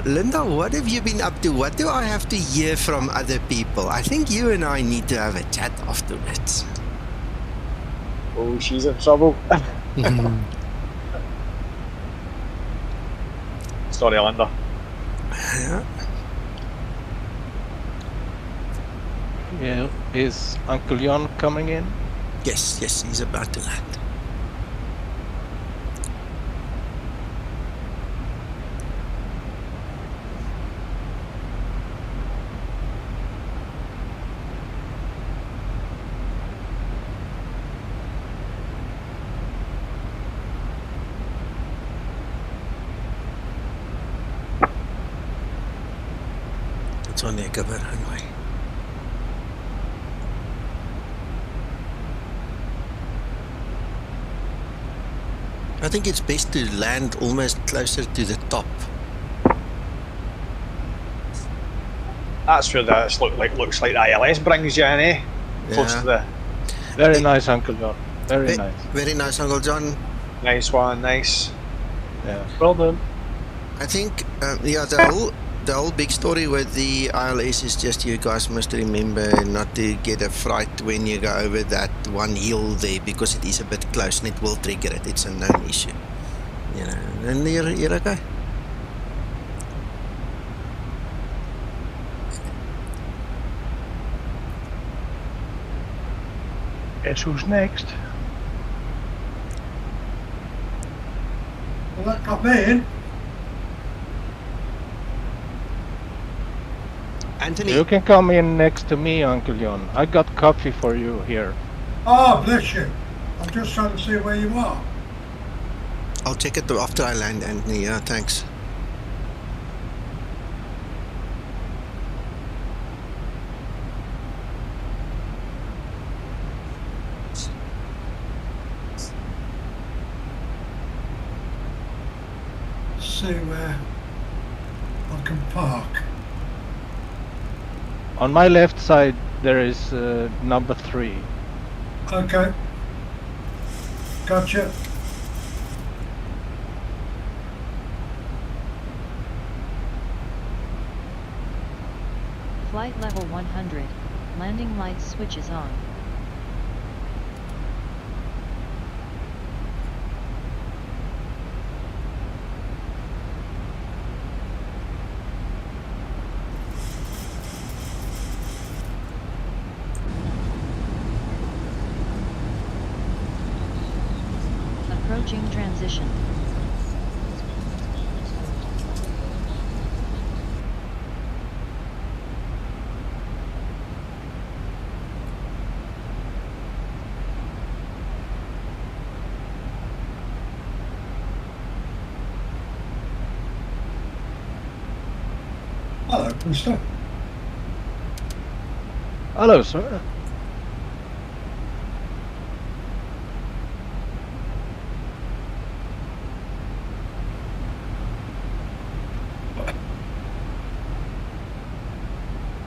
Linda, what have you been up to? What do I have to hear from other people? I think you and I need to have a chat afterwards. Oh, she's in trouble. Sorry, Linda. Yeah. Yeah, is Uncle John coming in? Yes, he's about to land. It's on the EKVG runway. I think it's best to land almost closer to the top. That's where this looks like the ILS brings you in, eh? Close to the... Very nice, Uncle John. Very nice. Very nice, Uncle John. Nice one, nice. Yeah, well done. I think, the whole big story with the ILS is just you guys must remember not to get a fright when you go over that one hill there, because it is a bit close and it will trigger it. It's a known issue. You know, and you're okay. Guess who's next? Well, that got me in. Anthony. You can come in next to me, Uncle John. I got coffee for you here. Oh, bless you. I'm just trying to see where you are. I'll check it after I land, Anthony. Yeah, thanks. See where I can park. On my left side, there is number 3. Okay. Gotcha. Flight level 100. Landing lights switches on. Approaching transition. Hello, Mister. Hello, sir.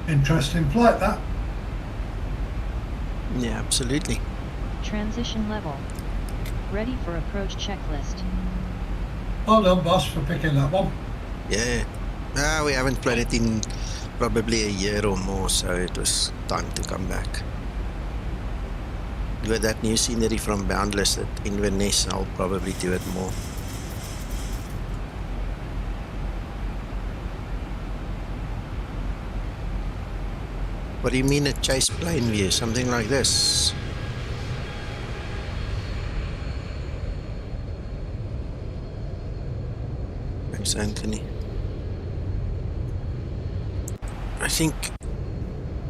Interesting flight, that. Yeah, absolutely. Transition level. Ready for approach checklist. Well done, boss, for picking that one. Yeah. We haven't played it in probably a year or more, so it was time to come back. With that new scenery from Boundless at Inverness, I'll probably do it more. What do you mean a chase plane view? Something like this? Thanks, Anthony. I think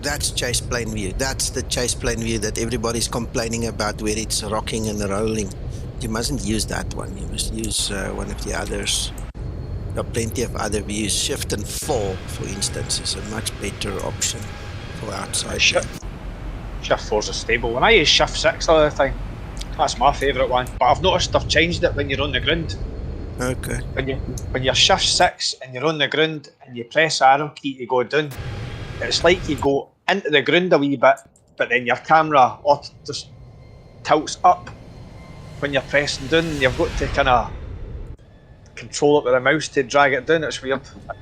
that's chase plane view. That's the chase plane view that everybody's complaining about, where it's rocking and rolling. You mustn't use that one. You must use one of the others. There are plenty of other views. Shift and fall, for instance, is a much better option for outside. Shift 4's a stable. When I use Shift 6 all the time, that's my favourite one. But I've noticed they've changed it when you're on the ground. Okay. When you're Shift 6 and you're on the ground and you press arrow key to go down, it's like you go into the ground a wee bit, but then your camera just tilts up when you're pressing down, and you've got to kind of control it with a mouse to drag it down. It's weird. I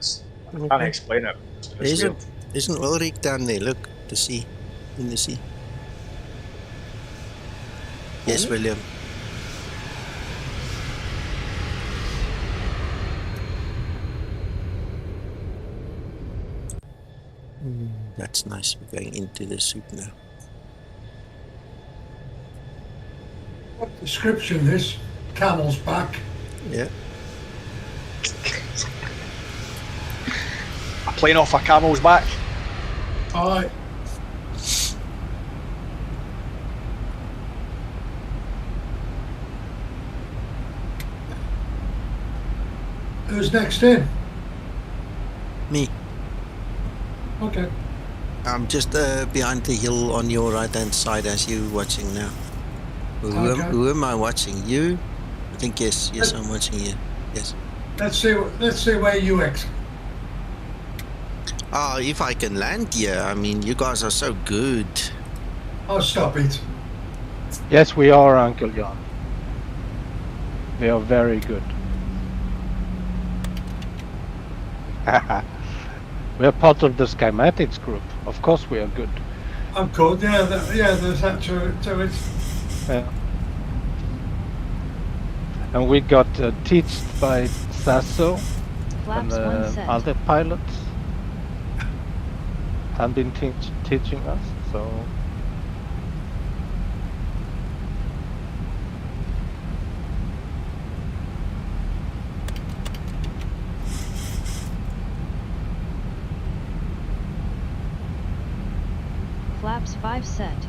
can't explain it. It's weird. Isn't Ulrich down there? Look, the sea. In the sea. Yes, William. That's nice. We're going into the soup now. What description this? Camel's back. Yeah. A plane off a camel's back. Aye. Who's next in? Me. Okay. I'm just behind the hill on your right hand side as you watching now. Who am I watching? You? I think yes. Yes, I'm watching you. Yes. Let's see where you exit. If I can land here. I mean, you guys are so good. Oh, stop it. Yes, we are, Uncle Jan. We are very good. We are part of the Skymatix group. Of course we are good. I'm good, yeah, there's that to it. Yeah. And we got taught by Sasso and other pilots have been teaching us, so... Flaps 5 set.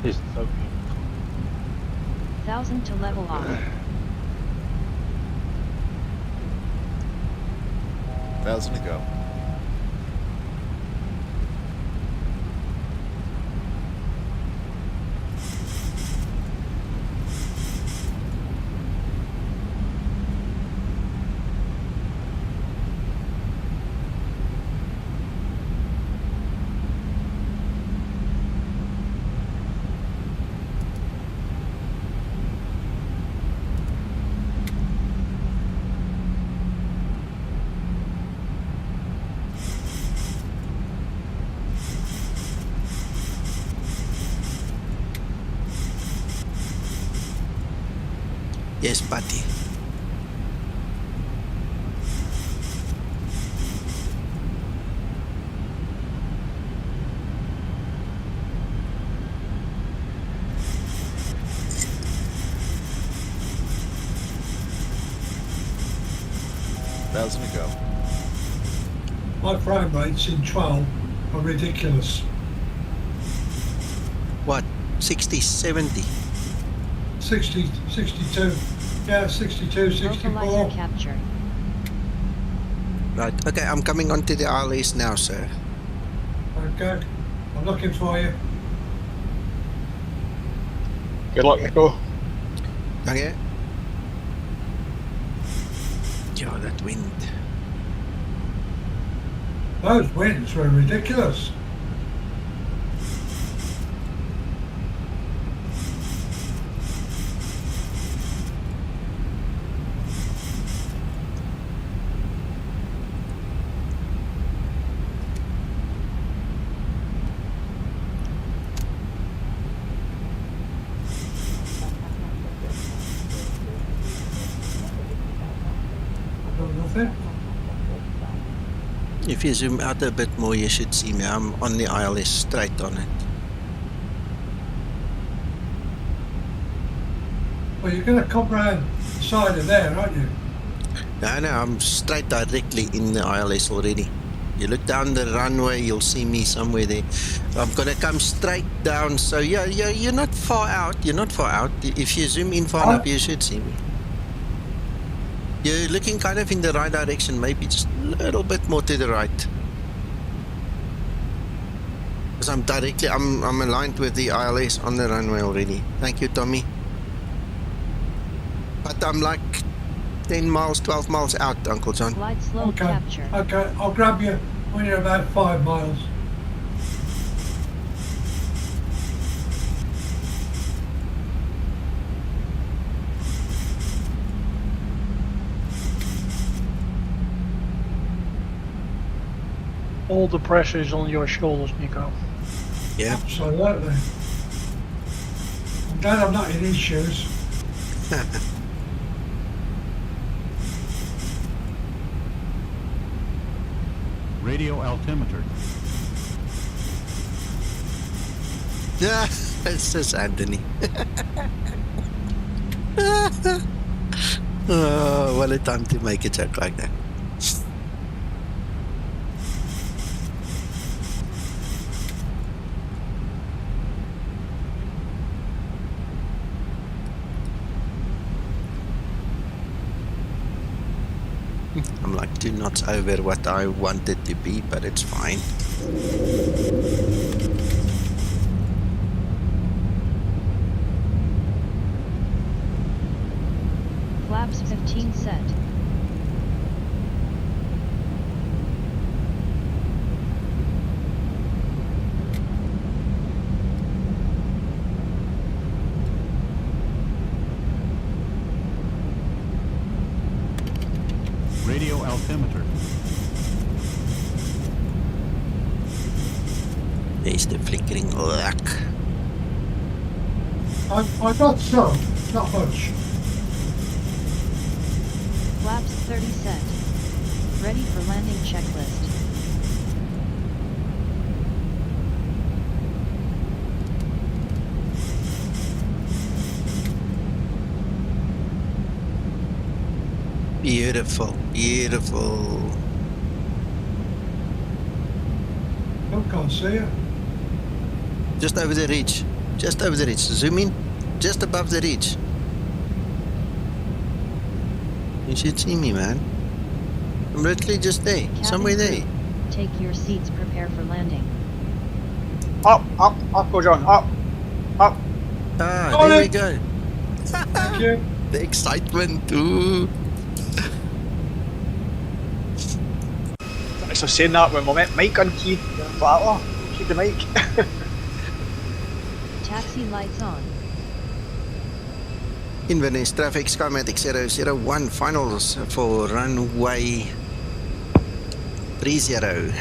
Is it okay? 1000 to level off. 1,000 to go. Yes, buddy. Thousand to go. My frame rates in 12 are ridiculous. What? 60, 70? 60, 62. Yeah, 62, 64. Localizer capture. Right. Okay, I'm coming onto the ILS now, sir. Okay. I'm looking for you. Good luck, Nico. Okay. Yeah, that wind. Those winds were ridiculous. Nothing. If you zoom out a bit more, you should see me. I'm on the ILS, straight on it. Well, you're going to come round the side of there, aren't you? No, I'm straight directly in the ILS already. You look down the runway, you'll see me somewhere there. I'm gonna come straight down. So yeah, you're not far out. You're not far out. If you zoom in far enough, you should see me. You're looking kind of in the right direction, maybe just a little bit more to the right. Because I'm aligned with the ILS on the runway already. Thank you, Tommy. But I'm like 10 miles, 12 miles out, Uncle John. Glide slope capture. Okay, I'll grab you when you're about 5 miles. All the pressure is on your shoulders, Nico. Yeah. Absolutely. I'm glad I'm not in his shoes. Radio altimeter. Yeah, it's just Anthony. Oh, what a time to make a joke like that. I'm like 2 knots over what I wanted to be, but it's fine. Flaps 15 set. Radio altimeter. There's the flickering luck. I got some, not much. Flaps 30 set. Ready for landing checklist. Beautiful, beautiful. I can't see you. Just over the ridge. Just over the ridge. Zoom in. Just above the ridge. You should see me, man. I'm literally just there. Cabin Somewhere crew, there. take your seats, prepare for landing. Up, go John, up. Ah, Got there we it. go. Thank you. The excitement. Ooh. So saying that when we met Mike on key, but oh, keep the mic. Taxi lights on. Inverness traffic Skymatix 001 finals for runway 30.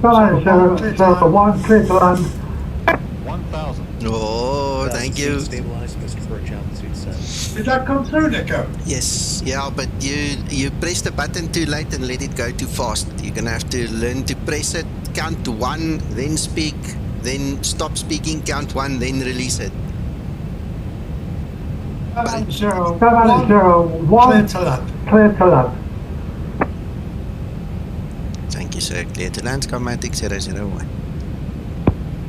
One clear to land. 1,000. Oh, thank you. Stabilized, Mr. Birch altitude set. Did that come through, Nico? Yes, yeah, but you press the button too late and let it go too fast. You're gonna have to learn to press it, count to 1, then speak, then stop speaking, count 1, then release it. 701. Clear to land. Thank you, sir. Clear to land, Skymatix 001.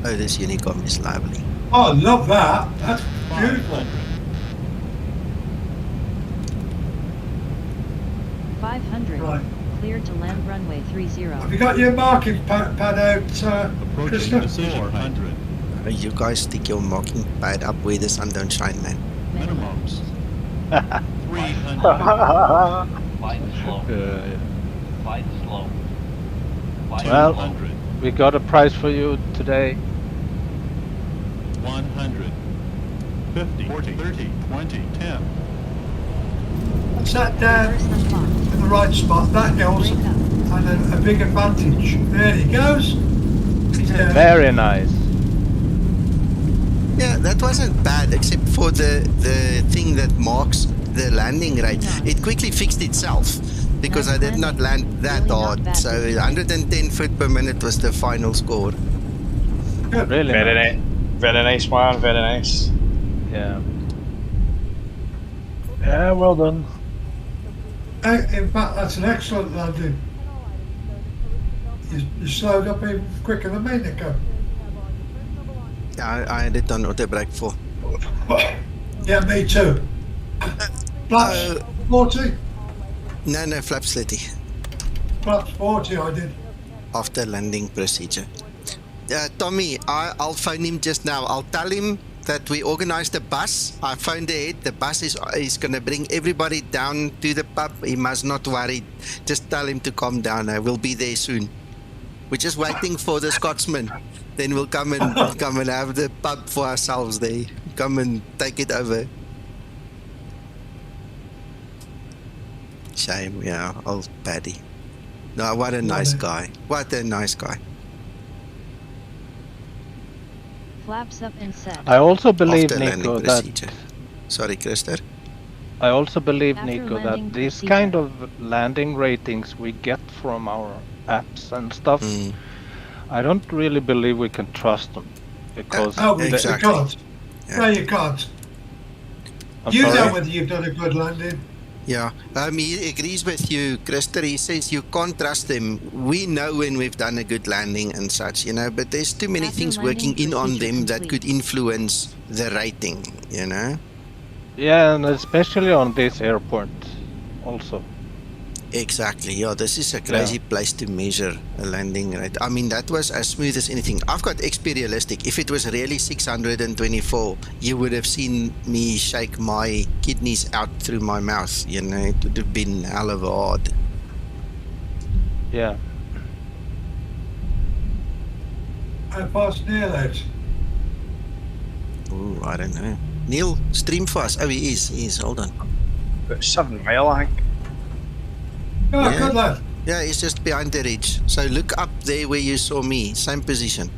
Oh, this Unicom is lovely. Oh, I love that. That's beautiful. 500. Right. Cleared to land runway 30. Have you got your marking pad out, Approaching Krista? 400. You guys stick your marking pad up where the sun don't shine, man. Minimums. 300. Flight slow. Flight slow. Flight Well, slow. 200. we got a prize for you today. 100. 50. 40. 30. 20. 10. Sat down Reverse unlocked. in the right spot. That hills Brake up. and a big advantage. There he goes. He's down. Very nice. Yeah, that wasn't bad, except for the thing that marks the landing rate. It quickly fixed itself because I did not land that hard. So 110 foot per minute was the final score. Really Very nice. nice. Very nice, man. Very nice. Yeah. Yeah, well done. In fact, that's an excellent landing. You slowed up even quicker than me, Nico. I had it on auto brake for. Yeah, me too. Flaps 40? No, flaps 30 Flaps 40 I did. after landing procedure. Tommy, I'll phone him just now. I'll tell him that we organized a bus. I phoned ahead. The bus is going to bring everybody down to the pub. He must not worry. Just tell him to calm down. I will be there soon. We're just waiting for the Scotsman. Then we'll come and have the pub for ourselves there. Come and take it over. Shame, yeah, old Paddy. No, what a nice guy. What a nice guy. Flaps up and set. I also believe, After Nico, landing that procedure. Sorry, Krister. I also believe, After Nico, landing that these procedure. kind of landing ratings we get from our apps and stuff, I don't really believe we can trust them because No, you Exactly. can't. Yeah. No, you can't. I'm You sorry. know whether you've done a good landing. Yeah, he agrees with you, Krister. He says you can't trust them. We know when we've done a good landing and such, you know, but there's too many After things working landing in on procedure them that complete. could influence the rating, you know? Yeah, and especially on this airport also. Exactly, yeah, this is a crazy place to measure a landing rate. I mean, that was as smooth as anything. I've got XP Realistic. If it was really 624, you would have seen me shake my kidneys out through my mouth, you know, it would have been hell of hard. Yeah. How fast Neil out? Oh, I don't know. Neil, stream for us. Oh, he is. Hold on. About 7 mile, I think. Oh, Yeah. good lad. Yeah, he's just behind the ridge. So look up there where you saw me. Same position.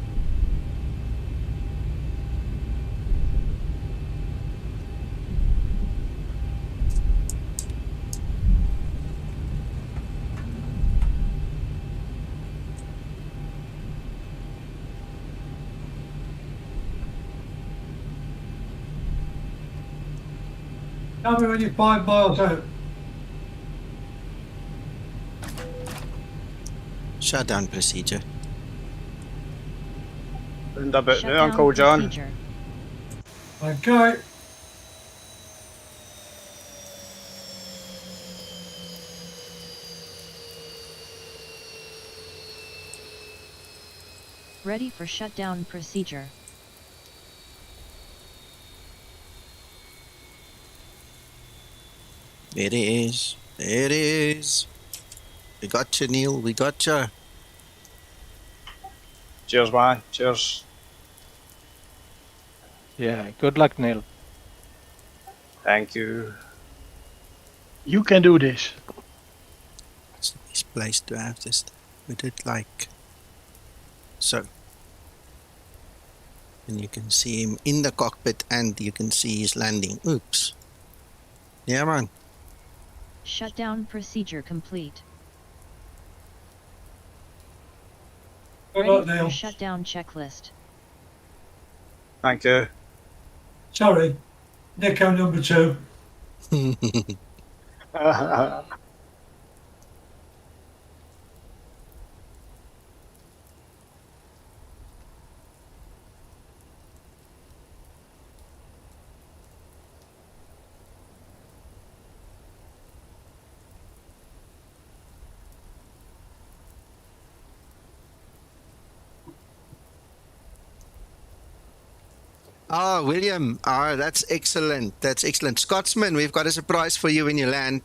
Tell me when you're 5 miles out. Shutdown procedure. Round about Shut now, down Uncle John. procedure. Okay. Ready for shutdown procedure. There it is. There it is. We got you, Neil. We got you. Cheers, man. Cheers. Yeah, good luck, Neil. Thank you. You can do this. It's a nice place to have this. Put it like so. And you can see him in the cockpit and you can see he's landing. Oops. Yeah, man. Shutdown procedure complete. Good Ready luck, for Neil. shutdown checklist. Thank you. Sorry. Nico number 2. Ah, William. Ah, that's excellent. That's excellent. Scotsman, we've got a surprise for you when you land.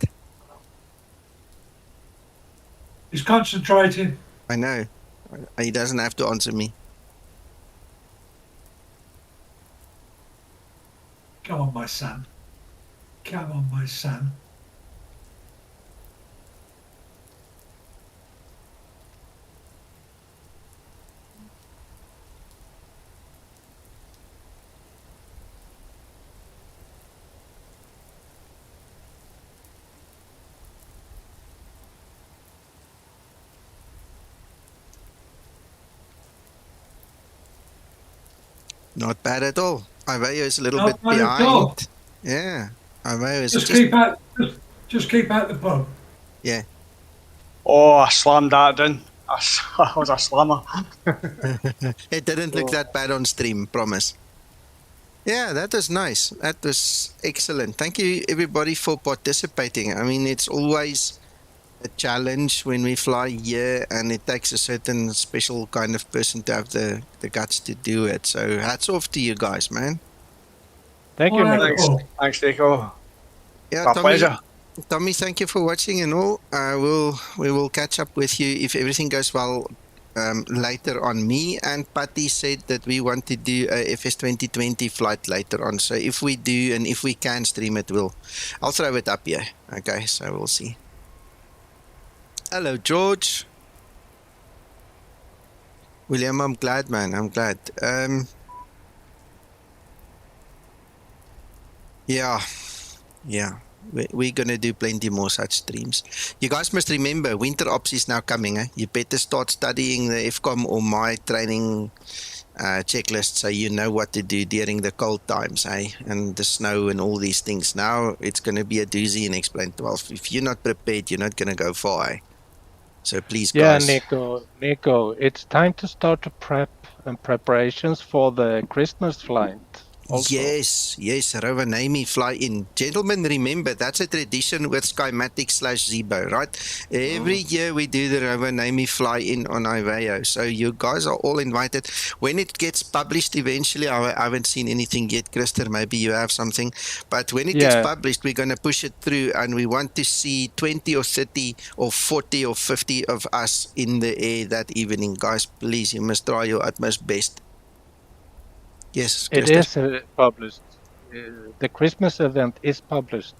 He's concentrating. I know. He doesn't have to answer me. Come on, my son. Come on, my son. Not bad at all. Iveo is a little Not bit bad at all. behind. Yeah. Iveo is Just keep out the pub. Yeah. Oh, I slammed that down. I was a slammer. It didn't look that bad on stream, promise. Yeah, that was nice. That was excellent. Thank you, everybody, for participating. I mean, it's always a challenge when we fly here, and it takes a certain special kind of person to have the guts to do it. So hats off to you guys, man. Thank you, Nico. Thanks, Nico. Yeah, My pleasure. Tommy, thank you for watching and all. We will catch up with you if everything goes well later on. Me and Patty said that we want to do a FS 2020 flight later on. So if we do and if we can stream it, I'll throw it up here. Okay, so we'll see. Hello, George. William, I'm glad, man. I'm glad. Yeah. We're going to do plenty more such streams. You guys must remember, winter ops is now coming. You better start studying the FCOM or my training checklist so you know what to do during the cold times, and the snow and all these things. Now it's going to be a doozy in Explain 12. If you're not prepared, you're not going to go far. So please, guys. Yeah, Nico, it's time to start to preparations for the Christmas flight. Also. Yes, Rovaniemi fly in. Gentlemen, remember, that's a tradition with Skymatix /Zibo, right? Every year we do the Rovaniemi fly in on Iveo. So you guys are all invited. When it gets published eventually, I haven't seen anything yet. Christer, maybe you have something. But when it gets published, we're going to push it through, and we want to see 20 or 30 or 40 or 50 of us in the air that evening. Guys, please, you must try your utmost best. Yes, Christer. It is published. The Christmas event is published.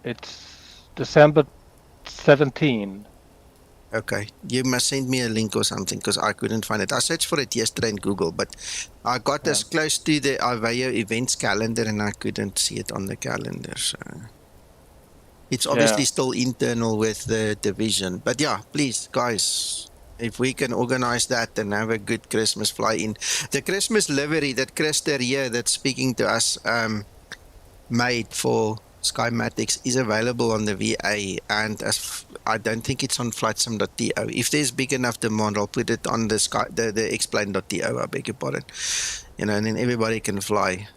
It's December 17. Okay, you must send me a link or something because I couldn't find it. I searched for it yesterday in Google, but I got as close to the Iveo events calendar and I couldn't see it on the calendar. So it's obviously still internal with the division. But yeah, please, guys, if we can organize that and have a good Christmas fly in. The Christmas livery that Christer here that's speaking to us made for Skymatix is available on the VA, and I don't think it's on flightsim.to. If there's big enough demand, I'll put it on the explain.to. I beg your pardon. You know, and then everybody can fly.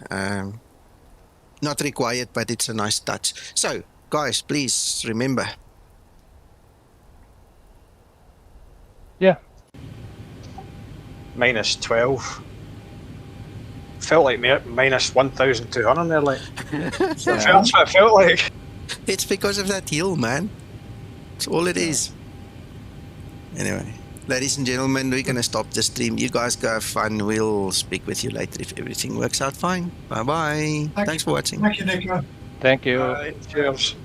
Not required, but it's a nice touch. So, guys, please remember. Yeah. Minus 12. Felt like minus 1,200 there, like. That's what it felt like. It's because of that hill, man. That's all it is. Anyway, ladies and gentlemen, we're going to stop the stream. You guys go have fun. We'll speak with you later if everything works out fine. Bye-bye. Thanks for watching. Thank you, Nico. Thank you. Cheers.